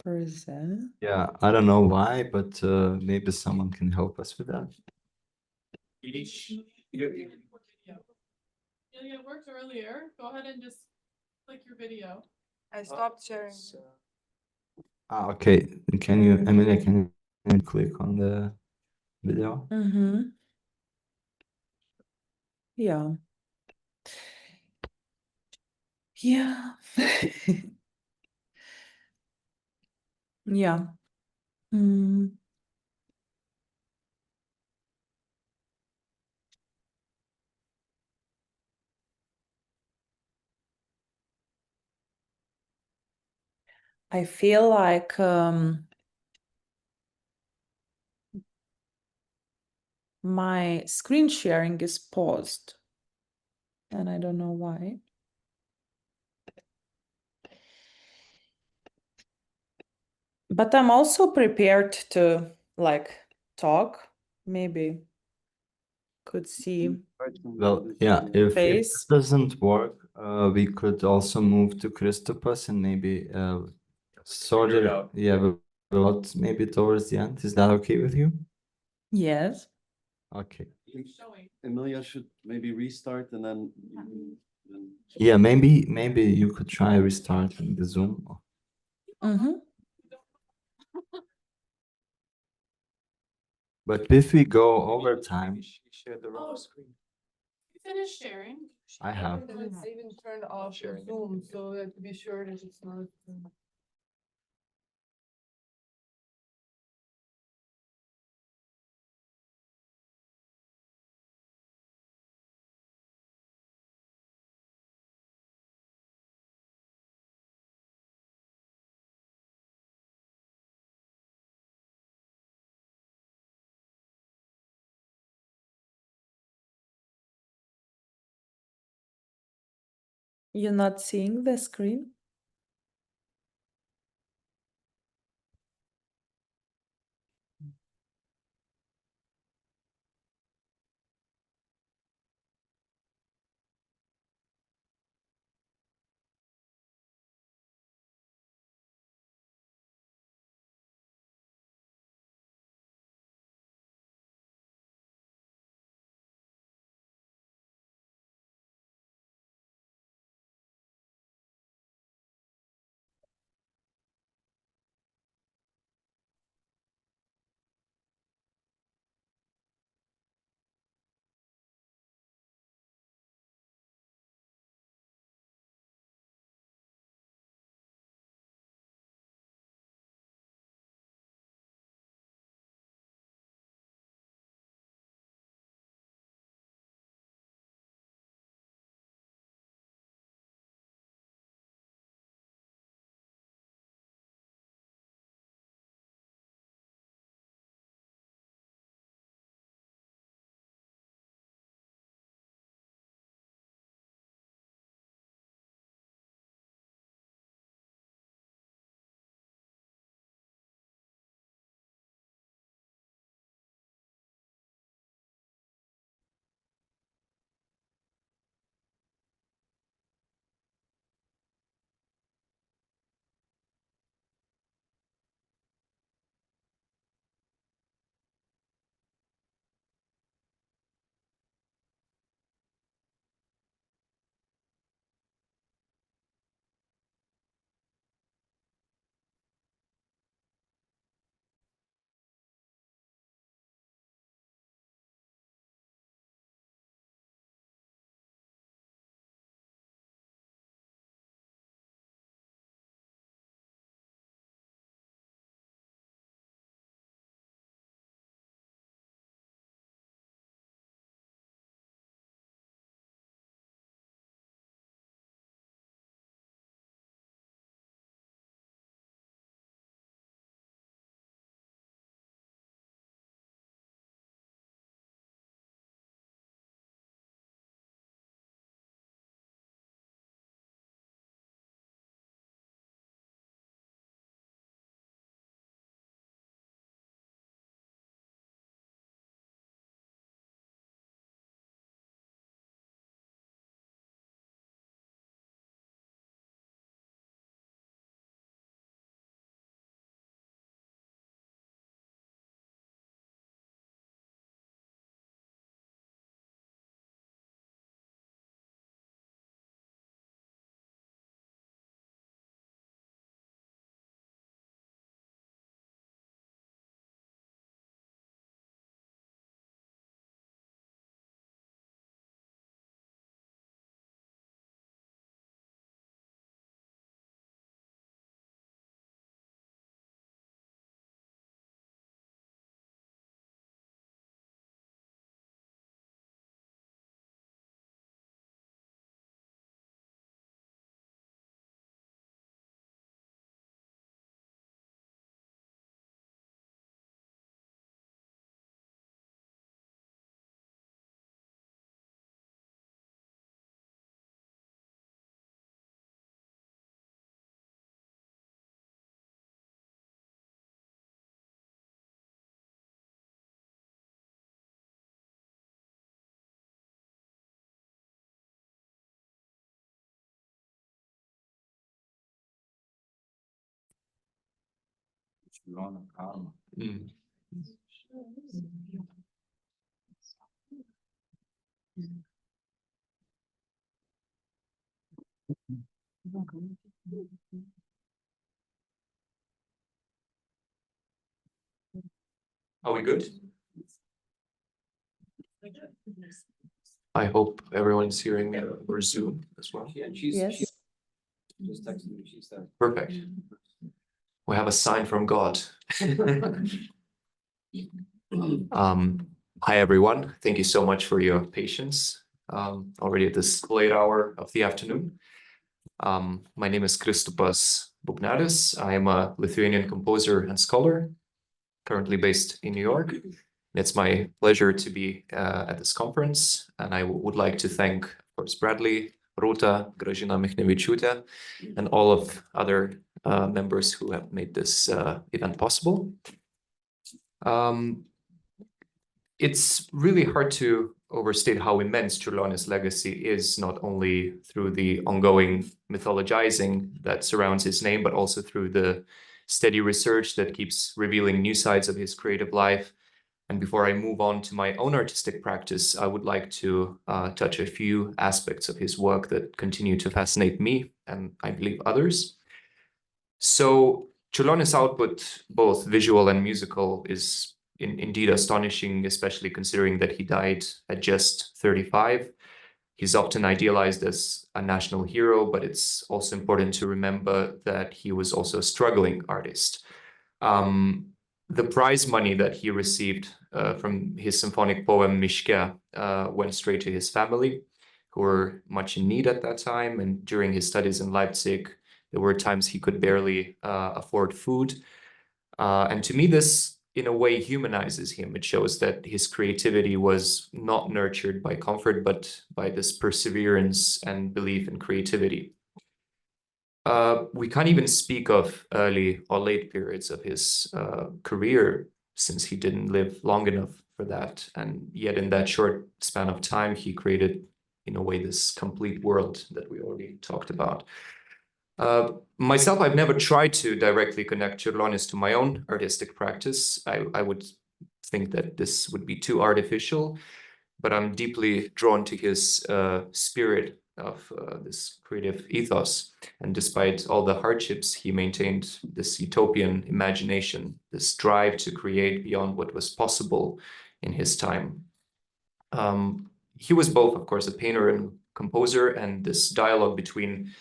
present? Yeah, I don't know why, but maybe someone can help us with that. Yeah, it worked earlier. Go ahead and just click your video. I stopped sharing. Okay. Can you, Emilia, can you click on the video? Mm-hmm. Yeah. Yeah. Yeah. Mm. I feel like my screen sharing is paused, and I don't know why. But I'm also prepared to like talk. Maybe could see Well, yeah, if it face. doesn't work, we could also move to Kristupas and maybe sort it out. Yeah, but maybe towards the end. Is that okay with you? Yes. Okay. Showing. Emilia should maybe restart and then. Yeah, maybe you could try restarting the Zoom. Mm-hmm. But if we go over time, Share the wrong screen. You finished sharing. I have. I even turned off Zoom, so to be sure that it's not. You're not seeing the screen? Mm. Are we good? I hope everyone's hearing me over Zoom as well. Yeah, Yes. just texted me, she's there. Perfect. We have a sign from God. Hi, everyone. Thank you so much for your patience already at this late hour of the afternoon. My name is Kristupas Bubnelis. I am a Lithuanian composer and scholar, currently based in New York. It's my pleasure to be at this conference, and I would like to thank, of course, Bradley, Ruta, Gražina Michnevičiūtė, and all of other members who have made this event possible. It's really hard to overstate how immense Čiurlionis' legacy is, not only through the ongoing mythologizing that surrounds his name, but also through the steady research that keeps revealing new sides of his creative life. And before I move on to my own artistic practice, I would like to touch a few aspects of his work that continue to fascinate me and I believe others. So Čiurlionis' output, both visual and musical, is indeed astonishing, especially considering that he died at just 35. He's often idealized as a national hero, but it's also important to remember that he was also a struggling artist. The prize money that he received from his symphonic poem Miške went straight to his family, who were much in need at that time. And during his studies in Leipzig, there were times he could barely afford food. And to me, this in a way humanizes him. It shows that his creativity was not nurtured by comfort, but by this perseverance and belief in creativity. We can't even speak of early or late periods of his career, since he didn't live long enough for that. And yet in that short span of time, he created, in a way, this complete world that we already talked about. Myself, I've never tried to directly connect Čiurlionis to my own artistic practice. I would think that this would be too artificial, but I'm deeply drawn to his spirit of this creative ethos. And despite all the hardships, he maintained this utopian imagination, this drive to create beyond what was possible in his time. He was both, of course, a painter and composer, and this dialogue between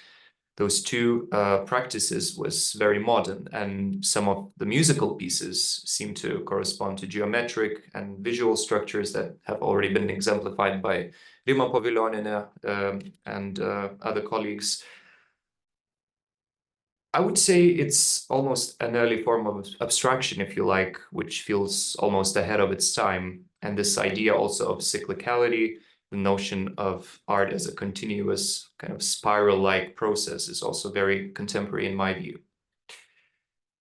those two practices was very modern, and some of the musical pieces seem to correspond to geometric and visual structures that have already been exemplified by Rima Povilionienė and other colleagues. I would say it's almost an early form of abstraction, if you like, which feels almost ahead of its time. And this idea also of cyclicality, the notion of art as a continuous kind of spiral-like process, is also very contemporary in my view.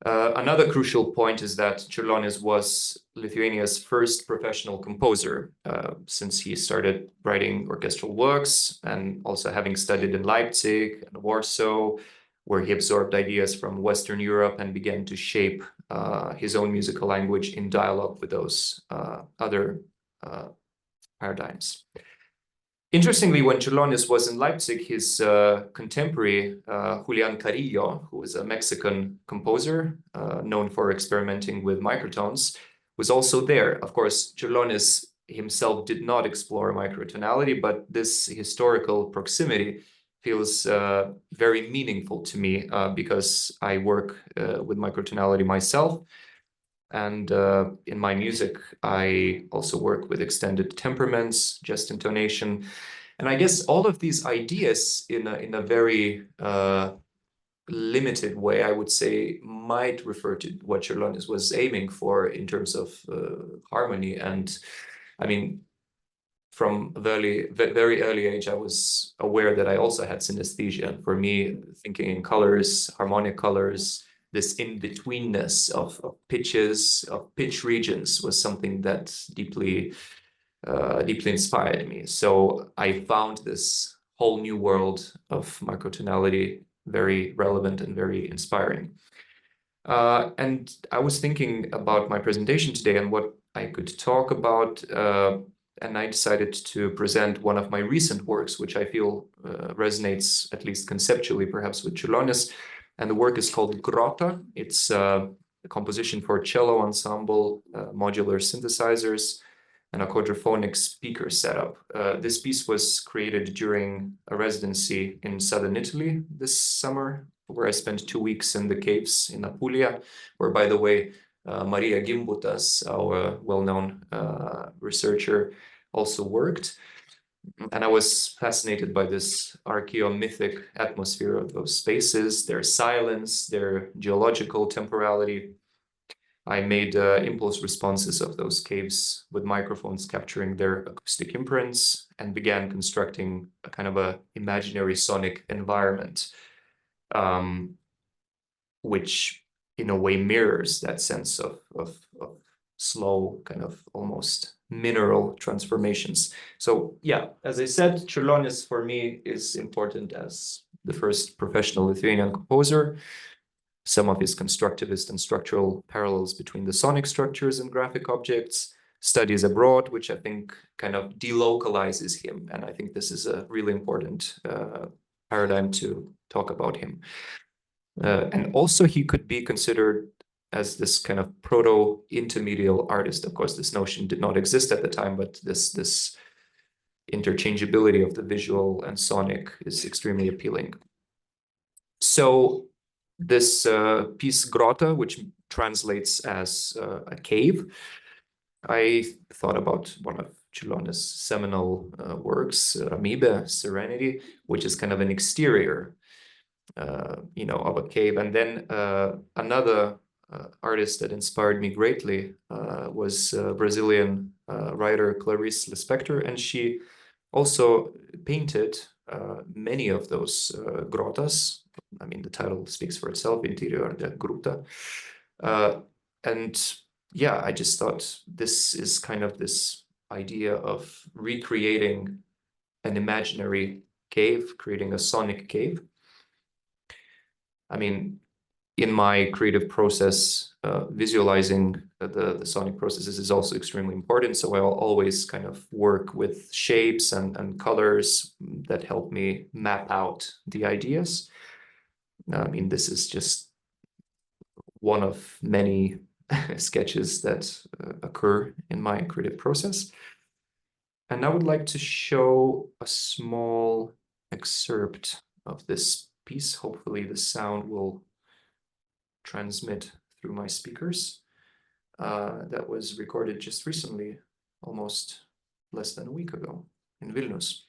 Another crucial point is that Čiurlionis was Lithuania's first professional composer, since he started writing orchestral works and also having studied in Leipzig and Warsaw, where he absorbed ideas from Western Europe and began to shape his own musical language in dialogue with those other paradigms. Interestingly, when Čiurlionis was in Leipzig, his contemporary Julián Carrillo, who was a Mexican composer known for experimenting with microtones, was also there. Of course, Čiurlionis himself did not explore microtonality, but this historical proximity feels very meaningful to me because I work with microtonality myself. And in my music, I also work with extended temperaments, just intonation. And I guess all of these ideas in a very limited way, I would say, might refer to what Čiurlionis was aiming for in terms of harmony. And I mean, from a very early age, I was aware that I also had synesthesia. For me, thinking in colors, harmonic colors, this in-betweenness of pitches, of pitch regions, was something that deeply inspired me. So I found this whole new world of microtonality very relevant and very inspiring. And I was thinking about my presentation today and what I could talk about, and I decided to present one of my recent works, which I feel resonates, at least conceptually, perhaps with Čiurlionis. And the work is called Grota. It's a composition for cello ensemble, modular synthesizers, and a quadraphonic speaker setup. This piece was created during a residency in southern Italy this summer, where I spent 2 weeks in the caves in Apulia, where, by the way, Maria Gimbutas, our well-known researcher, also worked. And I was fascinated by this archaeomythic atmosphere of those spaces, their silence, their geological temporality. I made impulse responses of those caves with microphones capturing their acoustic imprints and began constructing a kind of a imaginary sonic environment, which in a way mirrors that sense of slow, kind of almost mineral transformations. So yeah, as I said, Čiurlionis for me is important as the first professional Lithuanian composer. Some of his constructivist and structural parallels between the sonic structures and graphic objects, studies abroad, which I think kind of delocalizes him. And I think this is a really important paradigm to talk about him. And also he could be considered as this kind of proto-intermedial artist. Of course, this notion did not exist at the time, but this interchangeability of the visual and sonic is extremely appealing. So this piece Grota, which translates as a cave, I thought about one of Čiurlionis' seminal works, Ramybė, Serenity, which is kind of an exterior, of a cave. And then another artist that inspired me greatly was Brazilian writer Clarice Lispector, and she also painted many of those grotas. I mean, the title speaks for itself, Interior de Gruta. And yeah, I just thought this is kind of this idea of recreating an imaginary cave, creating a sonic cave. I mean, in my creative process, visualizing the sonic processes is also extremely important. So I'll always kind of work with shapes and colors that help me map out the ideas. I mean, this is just one of many sketches that occur in my creative process. And I would like to show a small excerpt of this piece. Hopefully the sound will transmit through my speakers. That was recorded just recently, almost less than a week ago in Vilnius.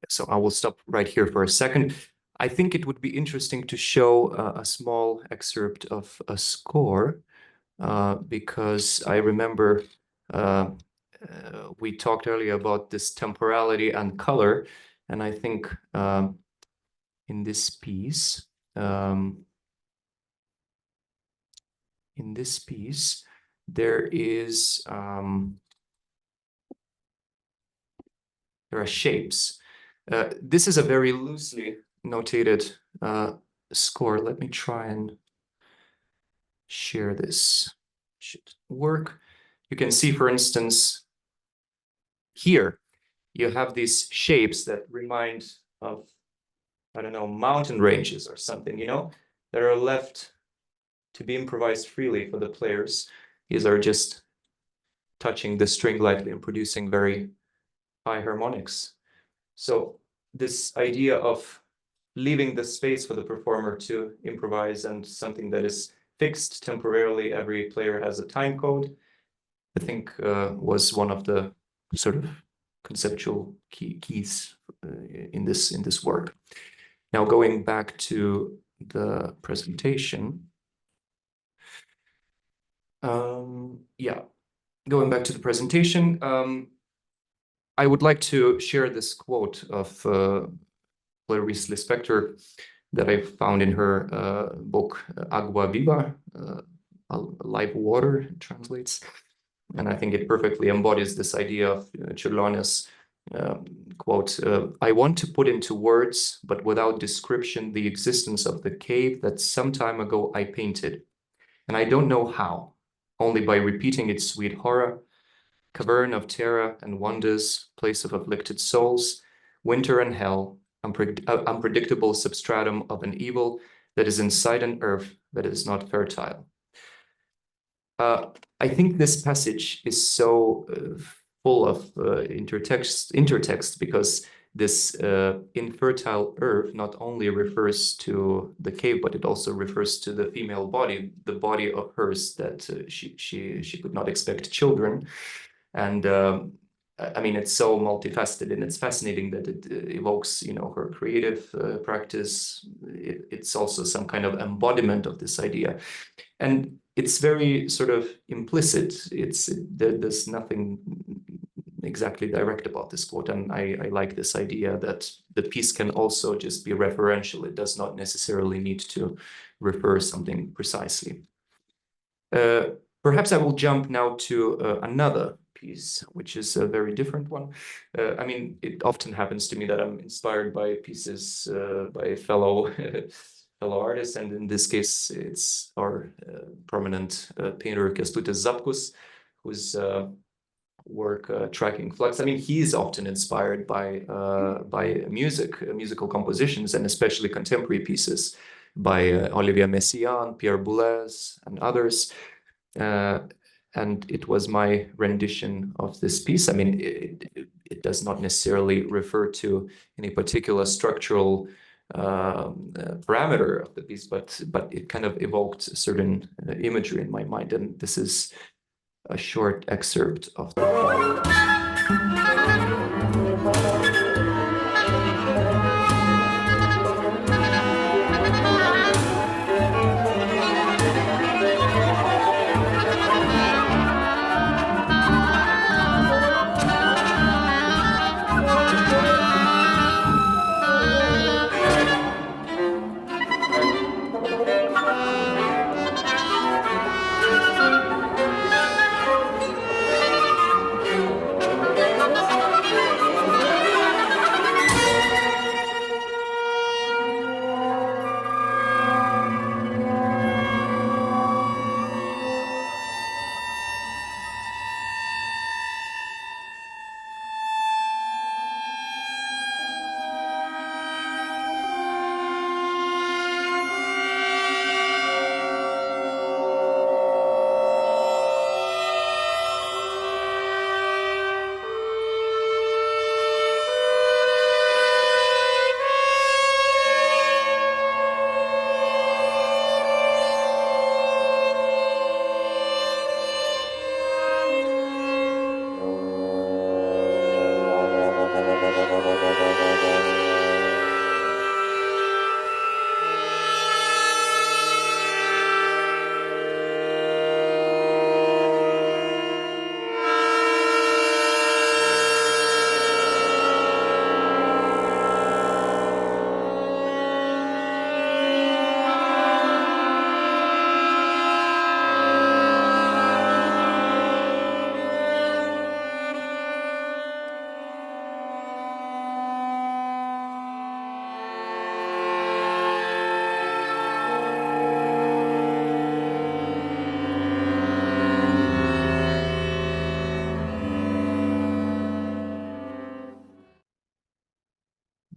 So I will stop right here for a second. I think it would be interesting to show a small excerpt of a score because I remember we talked earlier about this temporality and color, and I think in this piece, there is there are shapes. This is a very loosely notated score. Let me try and share this. Should work. You can see, for instance, here you have these shapes that remind of, I don't know, mountain ranges or something, you know, that are left to be improvised freely for the players. These are just touching the string lightly and producing very high harmonics. So this idea of leaving the space for the performer to improvise and something that is fixed temporarily, every player has a time code, I think was one of the sort of conceptual keys in this work. Now going back to the presentation. Going back to the presentation, I would like to share this quote of Clarice Lispector that I found in her book Agua Viva, Live Water, it translates. And I think it perfectly embodies this idea of Čiurlionis, quote, I want to put into words, but without description, the existence of the cave that some time ago I painted. And I don't know how, only by repeating its sweet horror, cavern of terror and wonders, place of afflicted souls, winter and hell, unpredictable substratum of an evil that is inside an earth that is not fertile. I think this passage is so full of intertext because this infertile earth not only refers to the cave, but it also refers to the female body, the body of hers that she could not expect children. And I mean, it's so multifaceted and it's fascinating that it evokes, you know, her creative practice. It's also some kind of embodiment of this idea. And it's very sort of implicit. There's nothing exactly direct about this quote. And I like this idea that the piece can also just be referential. It does not necessarily need to refer something precisely. Perhaps I will jump now to another piece, which is a very different one. I mean, it often happens to me that I'm inspired by pieces by fellow artists, and in this case, it's our prominent painter Kęstutis Zapkus, whose work Tracking Flux. I mean, he's often inspired by musical compositions, and especially contemporary pieces by Olivier Messiaen, Pierre Boulez, and others. And it was my rendition of this piece. I mean, it does not necessarily refer to any particular structural parameter of the piece, but it kind of evoked a certain imagery in my mind. And this is a short excerpt of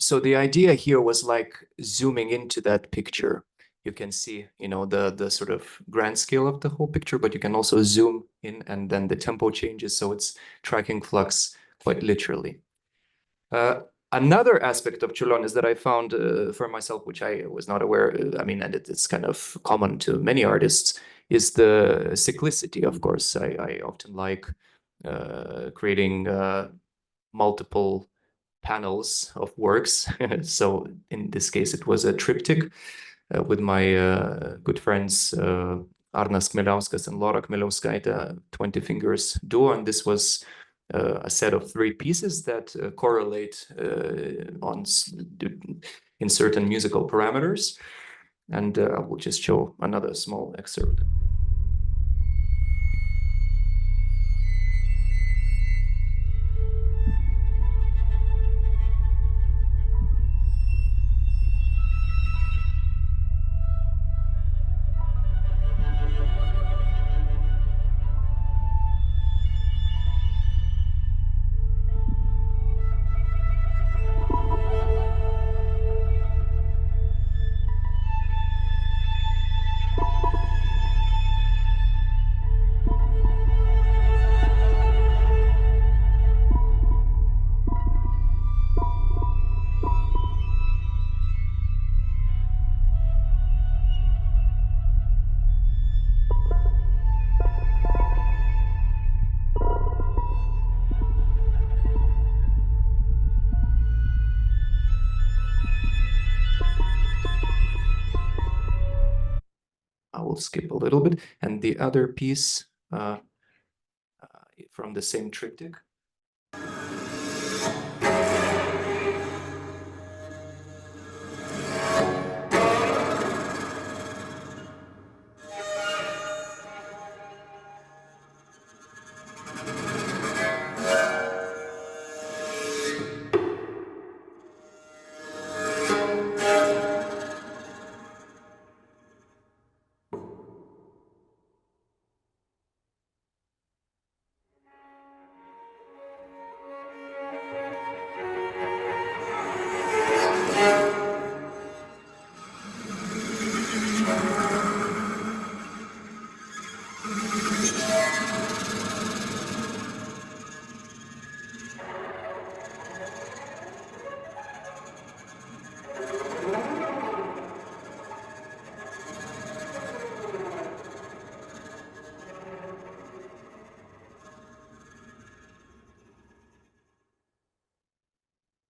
So the idea here was like zooming into that picture. You can see, you know, the sort of grand scale of the whole picture, but you can also zoom in and then the tempo changes. So it's tracking flux quite literally. Another aspect of Čiurlionis that I found for myself, which I was not aware, I mean, and it's kind of common to many artists, is the cyclicity, of course. I often like creating multiple panels of works. So in this case, it was a triptych with my good friends Arnas Kmieliauskas and Laura Kmieliauskaitė, 20 Fingers Duo, and this was a set of 3 pieces that correlate in certain musical parameters. And I will just show another small excerpt. I will skip a little bit. And the other piece from the same triptych.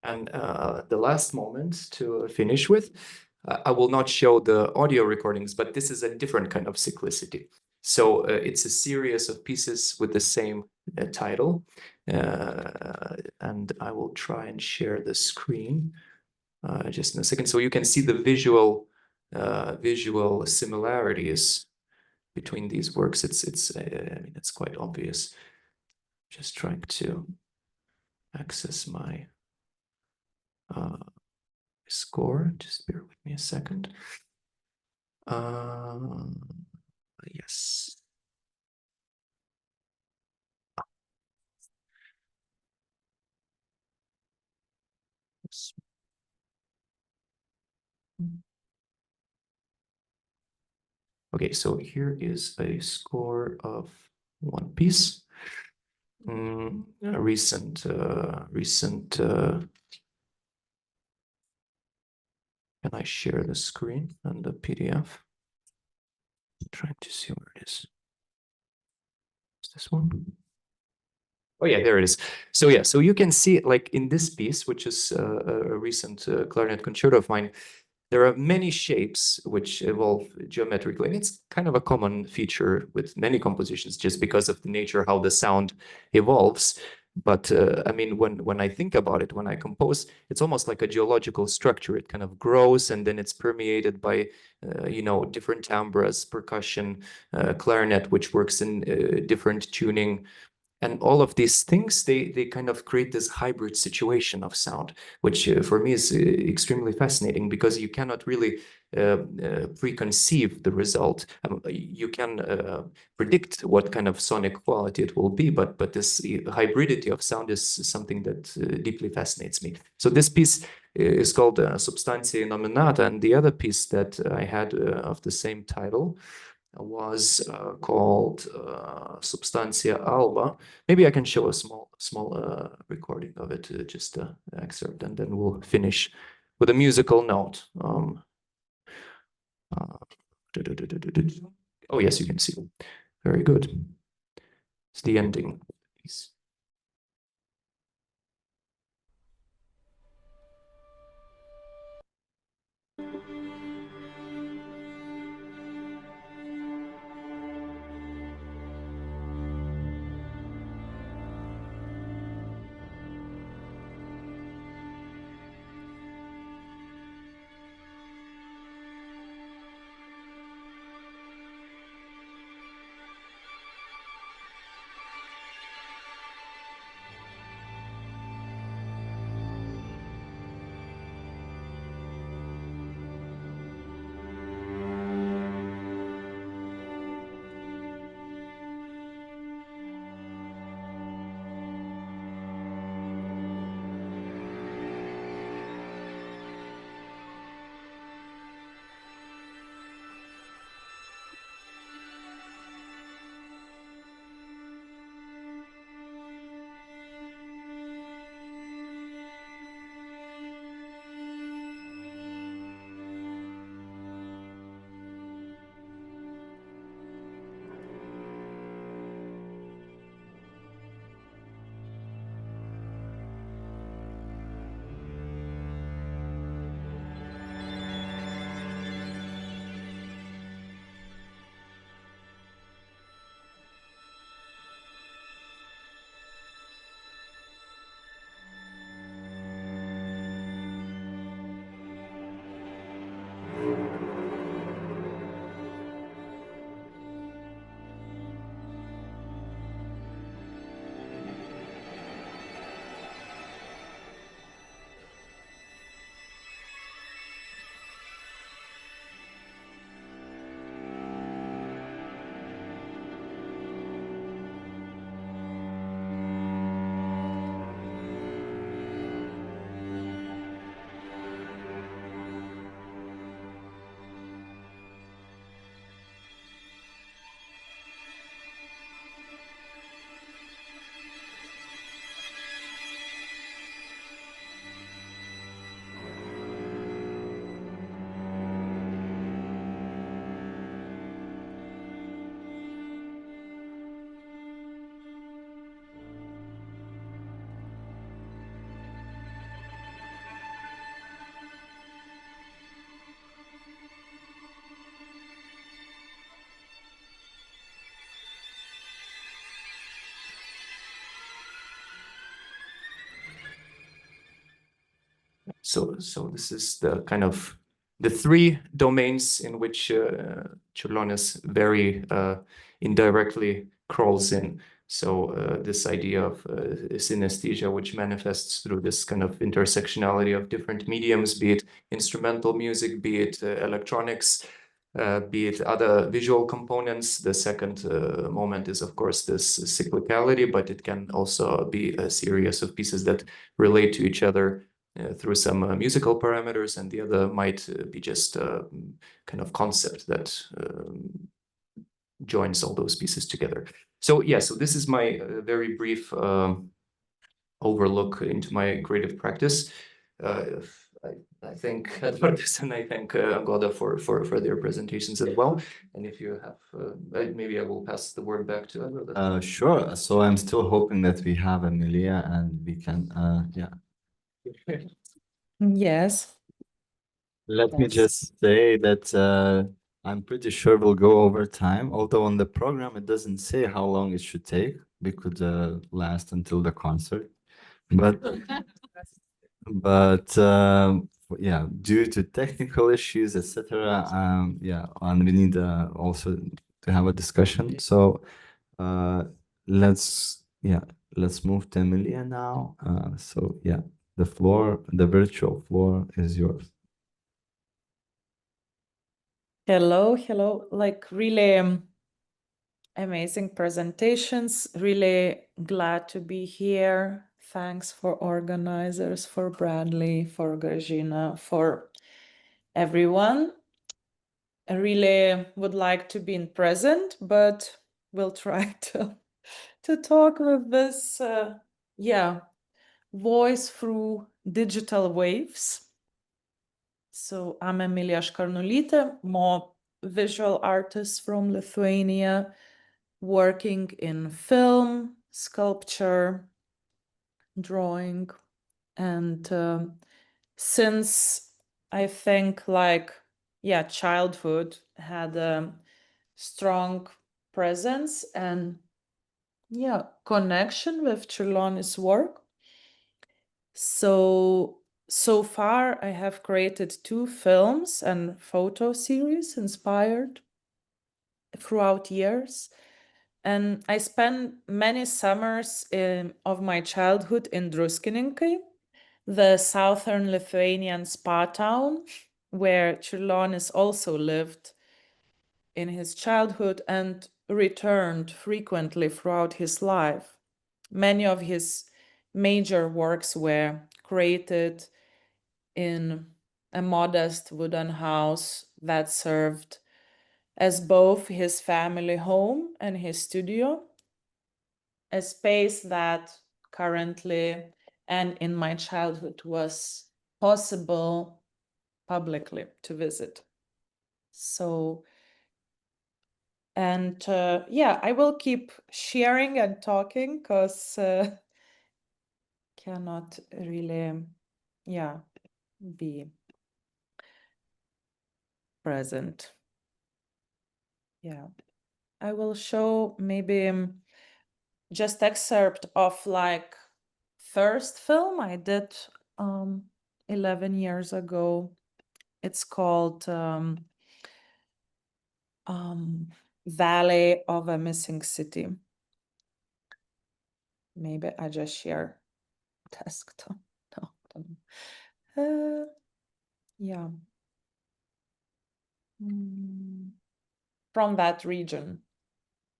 And the last moment to finish with, I will not show the audio recordings, but this is a different kind of cyclicity. So it's a series of pieces with the same title. And I will try and share the screen just in a second. So you can see the visual similarities between these works. I mean, it's quite obvious. Just trying to access my score. Just bear with me a second. Yes. Okay, so here is a score of one piece. A recent. Can I share the screen and the PDF? Trying to see where it is. Is this one? Oh yeah, there it is. So yeah, so you can see like in this piece, which is a recent clarinet concerto of mine, there are many shapes which evolve geometrically, and it's kind of a common feature with many compositions just because of the nature how the sound evolves. But I mean, when I think about it, when I compose, it's almost like a geological structure. It kind of grows and then it's permeated by, you know, different timbres, percussion, clarinet, which works in different tuning And all of these things, they kind of create this hybrid situation of sound, which for me is extremely fascinating, because you cannot really preconceive the result. You can predict what kind of sonic quality it will be, but this hybridity of sound is something that deeply fascinates me. So this piece is called Substantiae Nominata, and the other piece that I had of the same title was called Substantia Alba. Maybe I can show a small recording of it, just an excerpt, and then we'll finish with a musical note. Oh yes, you can see. Very good. It's the ending piece. So this is the kind of the three domains in which Čiurlionis very indirectly crawls in. So this idea of synesthesia, which manifests through this kind of intersectionality of different mediums, be it instrumental music, be it electronics, be it other visual components. The second moment is, of course, this cyclicality, but it can also be a series of pieces that relate to each other through some musical parameters, and the other might be just a kind of concept that joins all those pieces together. So yeah, so this is my very brief overlook into my creative practice. I thank Edvardas and I thank Goda for their presentations as well. And if you have, maybe I will pass the word back to Edvardas. Sure. So I'm still hoping that we have Emilija and we can, yeah. Yes. Let me just say that I'm pretty sure we'll go over time, although on the program it doesn't say how long it should take. We could last until the concert, but yeah, due to technical issues, etc. Yeah, and we need also to have a discussion. So let's Yeah, let's move to Emilija now. So yeah, the virtual floor is yours. Hello, hello. Like really amazing presentations. Really glad to be here. Thanks for organizers, for Bradley, for Grażyna, for everyone. I really would like to be in present, but we'll try to talk with this, voice through digital waves. So I'm Emilija Škarnulytė, more visual artist from Lithuania, working in film, sculpture, drawing, and since I think childhood had a strong presence and connection with Čiurlionis' work. So far I have created 2 films and photo series inspired throughout years. And I spent many summers of my childhood in Druskininkai, the southern Lithuanian spa town, where Čiurlionis also lived in his childhood and returned frequently throughout his life. Many of his major works were created in a modest wooden house that served as both his family home and his studio, a space that currently and in my childhood was possible publicly to visit. So, and I will keep sharing and talking because cannot really, be present. Yeah, I will show maybe just excerpt of first film I did 11 years ago. It's called Valley of a Missing City. Maybe I just share desktop. No, don't know. Yeah. From that region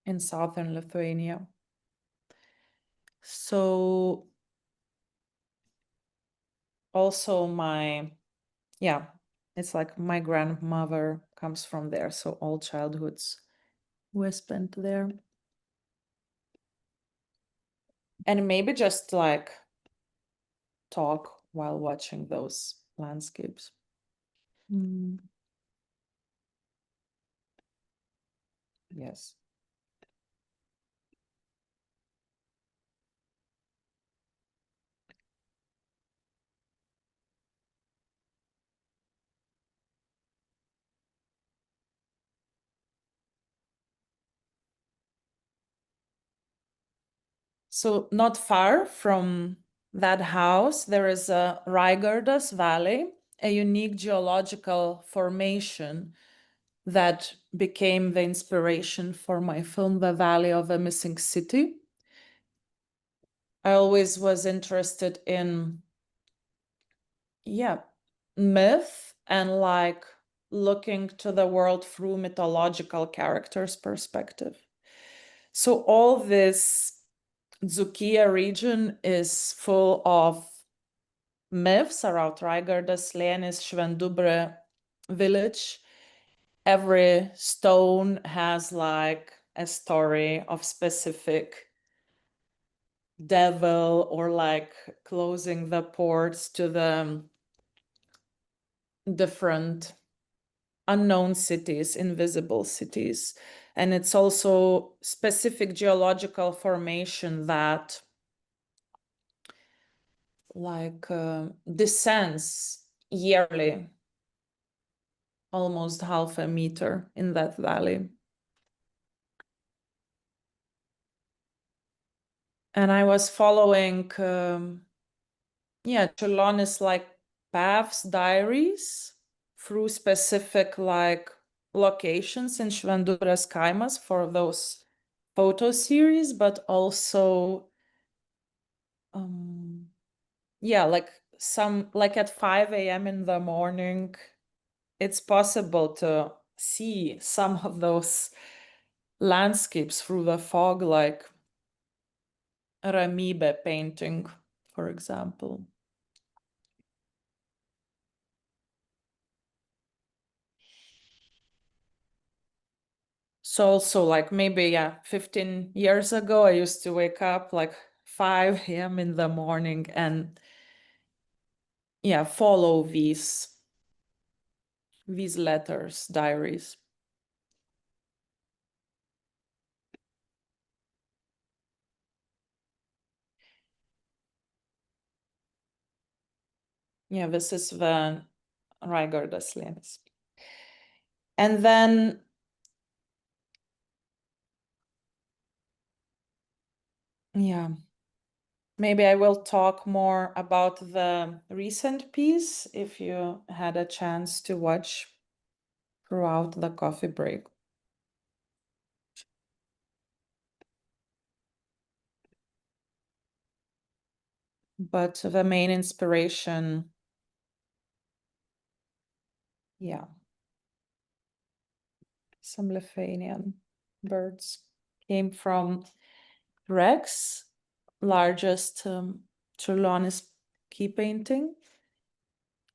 in southern Lithuania. So also it's like my grandmother comes from there, so all childhoods were spent there. And maybe just talk while watching those landscapes. Yes. So not far from that house, there is a Raigardas Valley, a unique geological formation that became the inspiration for my film, The Valley of a Missing City. I always was interested in, myth and looking to the world through mythological characters' perspective. So all this Dzūkija region is full of myths around Raigardas, Slėnis, Švendubrė village. Every stone has a story of specific devil or closing the ports to the different unknown cities, invisible cities. And it's also specific geological formation that descends yearly, almost half a meter in that valley. And I was following, Čiurlionis paths, diaries through specific locations in Švendubrės kaimas for those photo series, but also yeah, like at 5 a.m. in the morning, it's possible to see some of those landscapes through the fog, like Ramybė painting, for example. So also like maybe 15 years ago, I used to wake up like 5 a.m. in the morning and follow these letters, diaries. Yeah, this is the Raigardas slėnis. And then maybe I will talk more about the recent piece if you had a chance to watch throughout the coffee break. But the main inspiration, some Lithuanian birds, came from Rex, largest Čiurlionis key painting,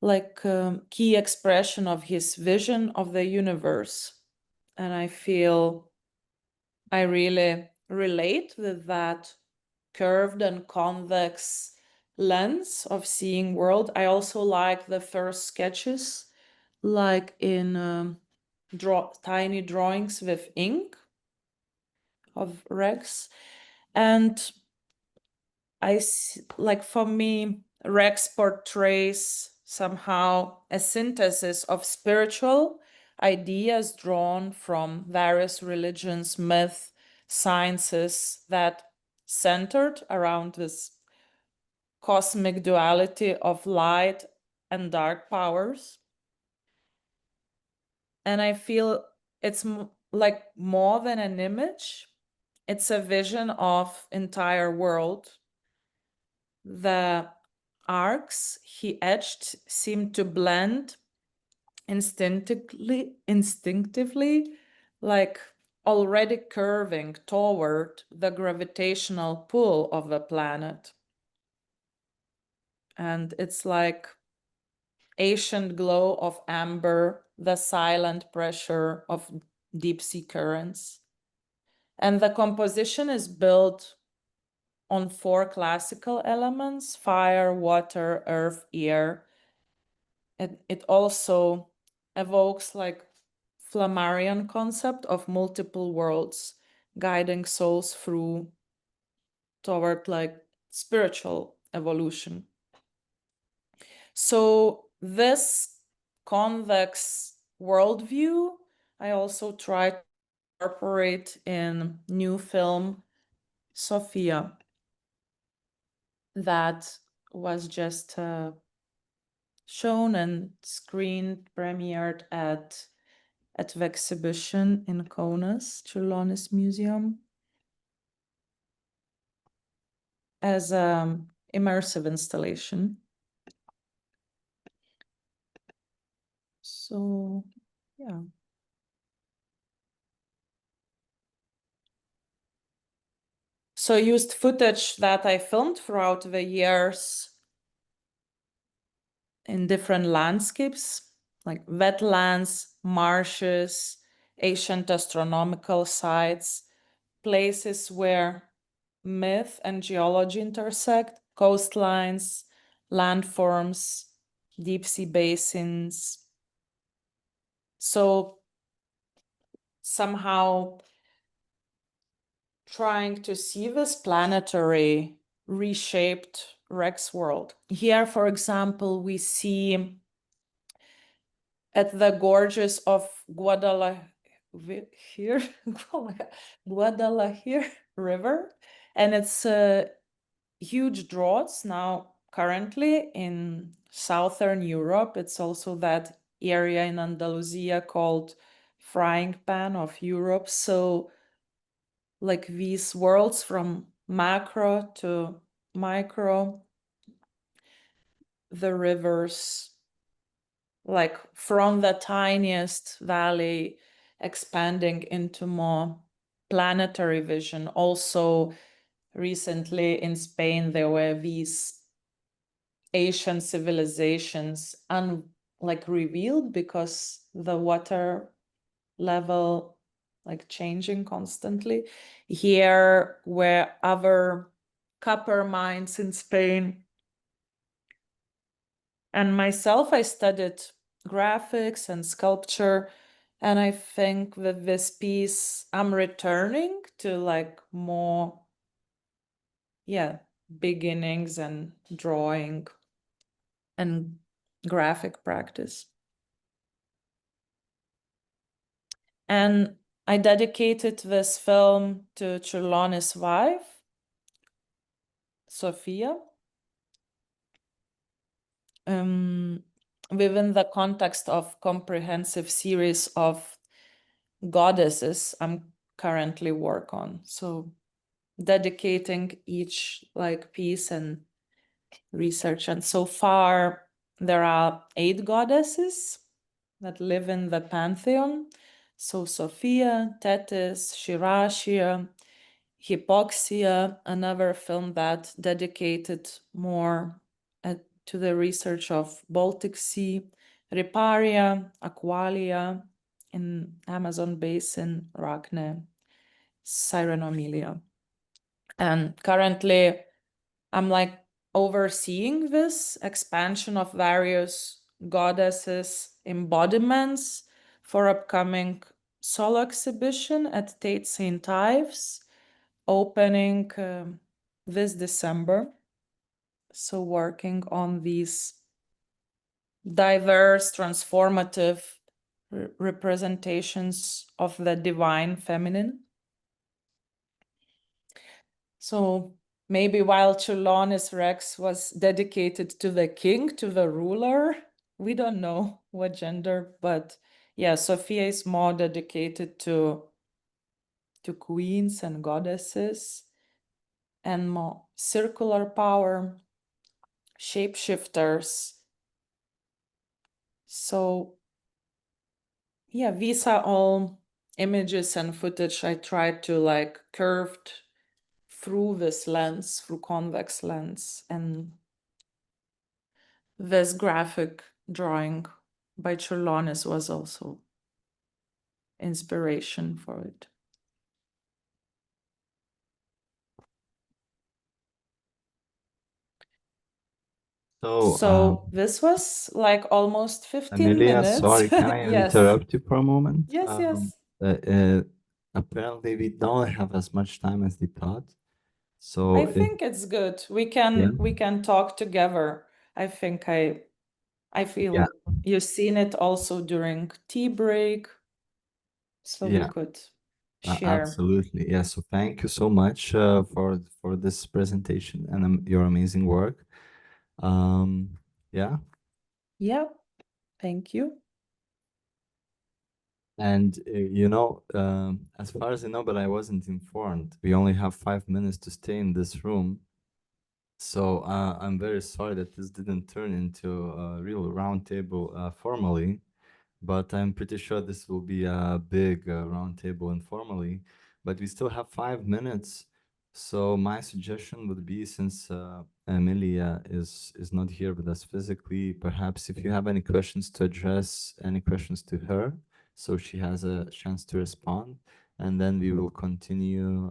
like key expression of his vision of the universe. And I feel I really relate with that curved and convex lens of seeing world. I also like the first sketches, like in tiny drawings with ink of Rex. And I see, like, for me, Rex portrays somehow a synthesis of spiritual ideas drawn from various religions, myth, sciences that centered around this cosmic duality of light and dark powers. And I feel it's like more than an image, it's a vision of entire world. The arcs he etched seemed to blend instinctively, like already curving toward the gravitational pull of the planet. And it's like ancient glow of amber, the silent pressure of deep sea currents. And the composition is built on 4 classical elements: fire, water, earth, air. It also evokes like Flammarion concept of multiple worlds, guiding souls toward like spiritual evolution. So this convex worldview, I also try to incorporate in new film, Sophia, that was just shown and screened, premiered at the exhibition in Kaunas, Čiurlionis Museum, as an immersive installation. So, yeah. So I used footage that I filmed throughout the years in different landscapes, like wetlands, marshes, ancient astronomical sites, places where myth and geology intersect, coastlines, landforms, deep sea basins. So somehow trying to see this planetary reshaped Rex world. Here, for example, we see at the gorges of Guadalajara River, and it's huge droughts now currently in southern Europe. It's also that area in Andalusia called frying pan of Europe. So like these worlds from macro to micro, the rivers, like from the tiniest valley expanding into more planetary vision. Also, recently in Spain, there were these Asian civilizations revealed because the water level changing constantly. Here were other copper mines in Spain. And myself, I studied graphics and sculpture. And I think with this piece, I'm returning to more, beginnings and drawing and graphic practice. And I dedicated this film to Čiurlionis' wife, Sophia, within the context of comprehensive series of goddesses I'm currently work on. So dedicating each piece and research. And so far, there are 8 goddesses that live in the pantheon. So Sophia, Tethys, Shirashia, Hypoxia, another film that dedicated more to the research of Baltic Sea, Riparia, Aqualia in Amazon basin, Rachne, Cyrenomilia. And currently, I'm overseeing this expansion of various goddesses embodiments for upcoming solo exhibition at Tate St. Ives, opening this December. So working on these diverse, transformative representations of the divine feminine. So maybe while Čiurlionis Rex was dedicated to the king, to the ruler, we don't know what gender, but Sophia is more dedicated to queens and goddesses, and more circular power, shapeshifters. So these are all images and footage I tried to curved through this lens, through convex lens, and this graphic drawing by Čiurlionis was also inspiration for it. So this was almost 15 Emilija, minutes. sorry, can I Yes. interrupt you for a moment? Yes. Apparently, we don't have as much time as we thought. So I think it's good. We can talk together. I think I feel you've seen it also during tea break. So we could share. Absolutely. Yeah. So thank you so much for this presentation and your amazing work. Yeah. Thank you. And as far as I know, but I wasn't informed, we only have 5 minutes to stay in this room. So I'm very sorry that this didn't turn into a real roundtable formally, but I'm pretty sure this will be a big roundtable informally. But we still have 5 minutes. So my suggestion would be, since Emilija is not here with us physically, perhaps if you have any questions to address, any questions to her, so she has a chance to respond, and then we will continue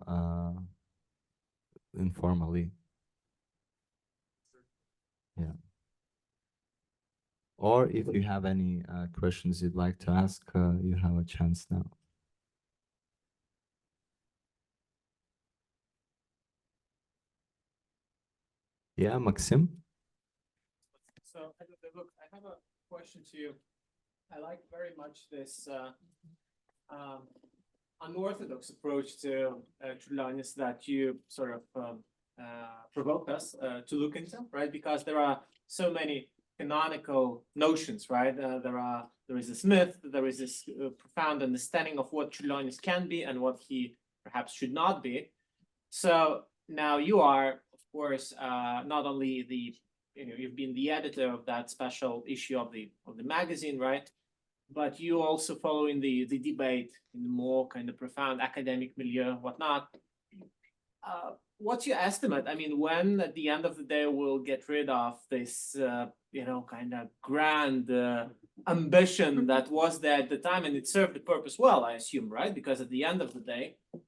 informally. Yeah. Or if you have any questions you'd like to ask, you have a chance now. Yeah, Maxim? So, look, I have a question to you. I like very much this unorthodox approach to Čiurlionis that you sort of provoked us to look into, right? Because there are so many canonical notions, right? There is this myth, there is this profound understanding of what Čiurlionis can be and what he perhaps should not be. So now you are, of course, not only you've been the editor of that special issue of the magazine, right? But you also following the debate in the more kind of profound academic milieu, whatnot. What's your estimate? I mean, when at the end of the day we'll get rid of this, kind of grand ambition that was there at the time, and it served the purpose well, I assume, right? Because at the end of the day,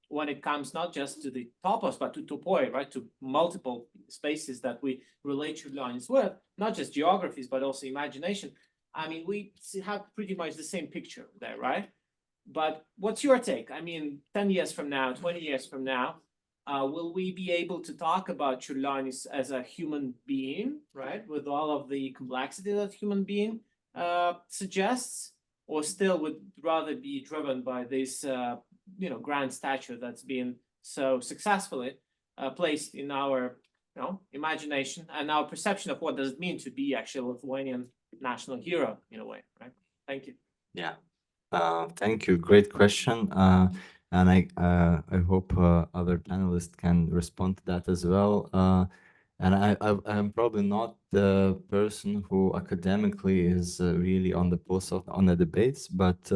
when it comes not just to the topos, but to topoi, right, to multiple spaces that we relate Čiurlionis with, not just geographies, but also imagination. I mean, we have pretty much the same picture there, right? But what's your take? I mean, 10 years from now, 20 years from now, will we be able to talk about Čiurlionis as a human being, right, with all of the complexity that human being suggests, or still would rather be driven by this, grand statue that's been so successfully placed in our, imagination and our perception of what does it mean to be actually a Lithuanian national hero in a way, right? Thank you. Yeah. Thank you. Great question. And I hope other panelists can respond to that as well. And I'm probably not the person who academically is really on the pulse on the debates, but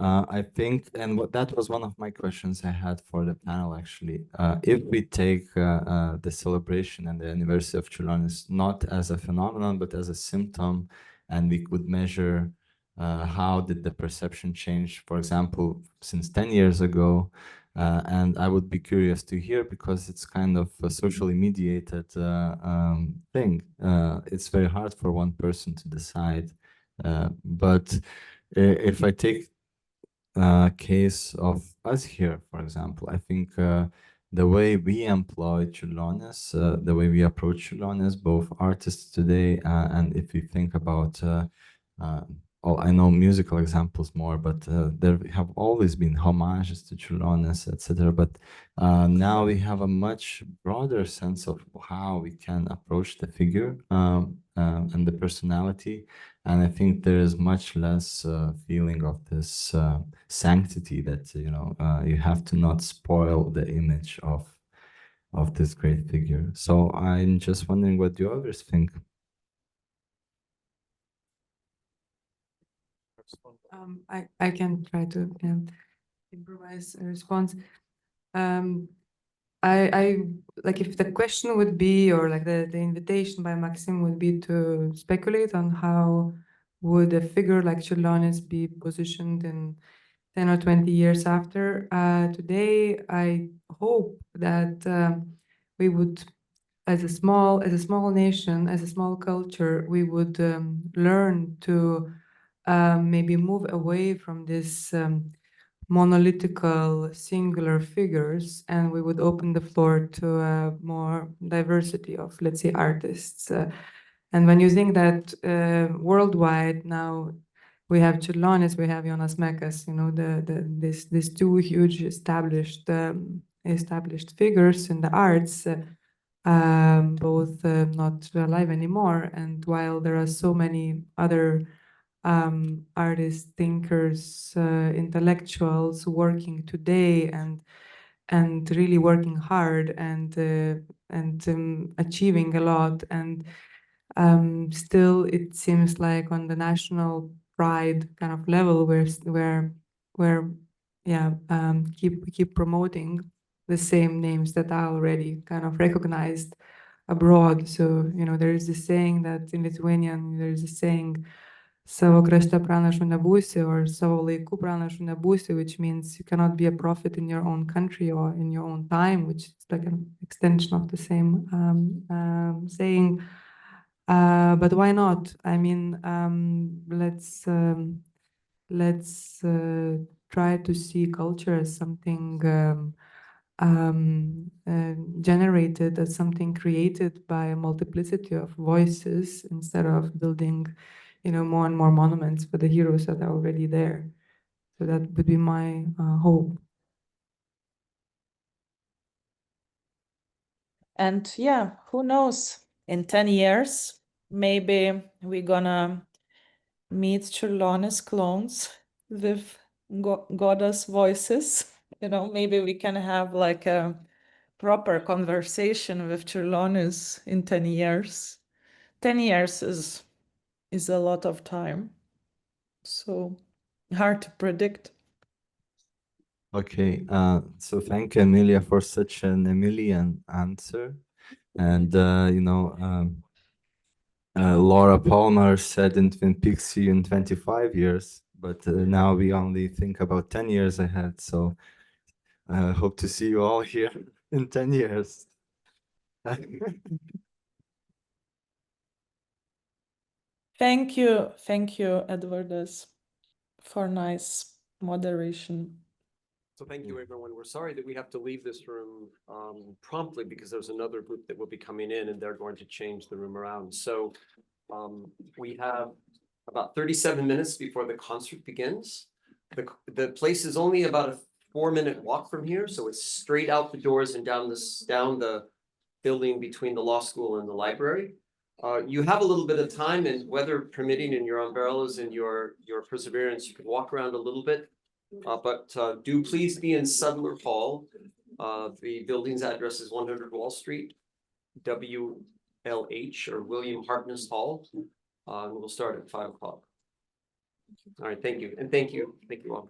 I think, and that was one of my questions I had for the panel actually. If we take the celebration and the anniversary of Čiurlionis not as a phenomenon, but as a symptom, and we could measure how did the perception change, for example, since 10 years ago. And I would be curious to hear, because it's kind of a socially mediated thing. It's very hard for one person to decide. But if I take case of us here, for example, I think the way we employ Čiurlionis, the way we approach Čiurlionis, both artists today, and if you think about I know musical examples more, but there have always been homages to Čiurlionis, etc. But now we have a much broader sense of how we can approach the figure and the personality. And I think there is much less feeling of this sanctity that, you have to not spoil the image of this great figure. So I'm just wondering what do others think? I can try to improvise a response. I like, if the question would be, or like the invitation by Maxim would be to speculate on how would a figure like Čiurlionis be positioned in 10 or 20 years after today. I hope that we would, as a small nation, as a small culture, we would learn to maybe move away from this monolithical singular figures, and we would open the floor to more diversity of, let's say, artists. And when you think that worldwide now we have Čiurlionis, we have Jonas Mekas, these two huge established figures in the arts, both not alive anymore. And while there are so many other artists, thinkers, intellectuals working today and really working hard and achieving a lot, and still it seems like on the national pride kind of level where keep promoting the same names that are already kind of recognized abroad. So there is this saying that in Lithuanian there is a saying, savo krašte pranašu nebūsi, or savo laiku pranašu nebūsi, which means you cannot be a prophet in your own country or in your own time, which is like an extension of the same saying. But why not? I mean, let's try to see culture as something generated, as something created by a multiplicity of voices, instead of building more and more monuments for the heroes that are already there. So that would be my hope. And yeah, who knows? In 10 years, maybe we're gonna meet Čiurlionis clones with Goda's voices. Maybe we can have like a proper conversation with Čiurlionis in 10 years. 10 years is a lot of time, so hard to predict. Okay, so thank you, Emilia, for such an Emilian answer. And, Laura Palmer said in Twin Peaks, see you in 25 years, but now we only think about 10 years ahead. So I hope to see you all here in 10 years. Thank you, Edvardas, for nice moderation. So thank you, everyone. We're sorry that we have to leave this room promptly because there's another group that will be coming in and they're going to change the room around. So we have about 37 minutes before the concert begins. The place is only about a 4-minute walk from here, so it's straight out the doors and down the building between the law school and the library. You have a little bit of time, and weather permitting, and your umbrellas and your perseverance, you can walk around a little bit. But do please be in Sudler Hall. The building's address is 100 Wall Street, WLH, or William Hartness Hall. And we'll start at 5 o'clock. All right, thank you. And thank you all.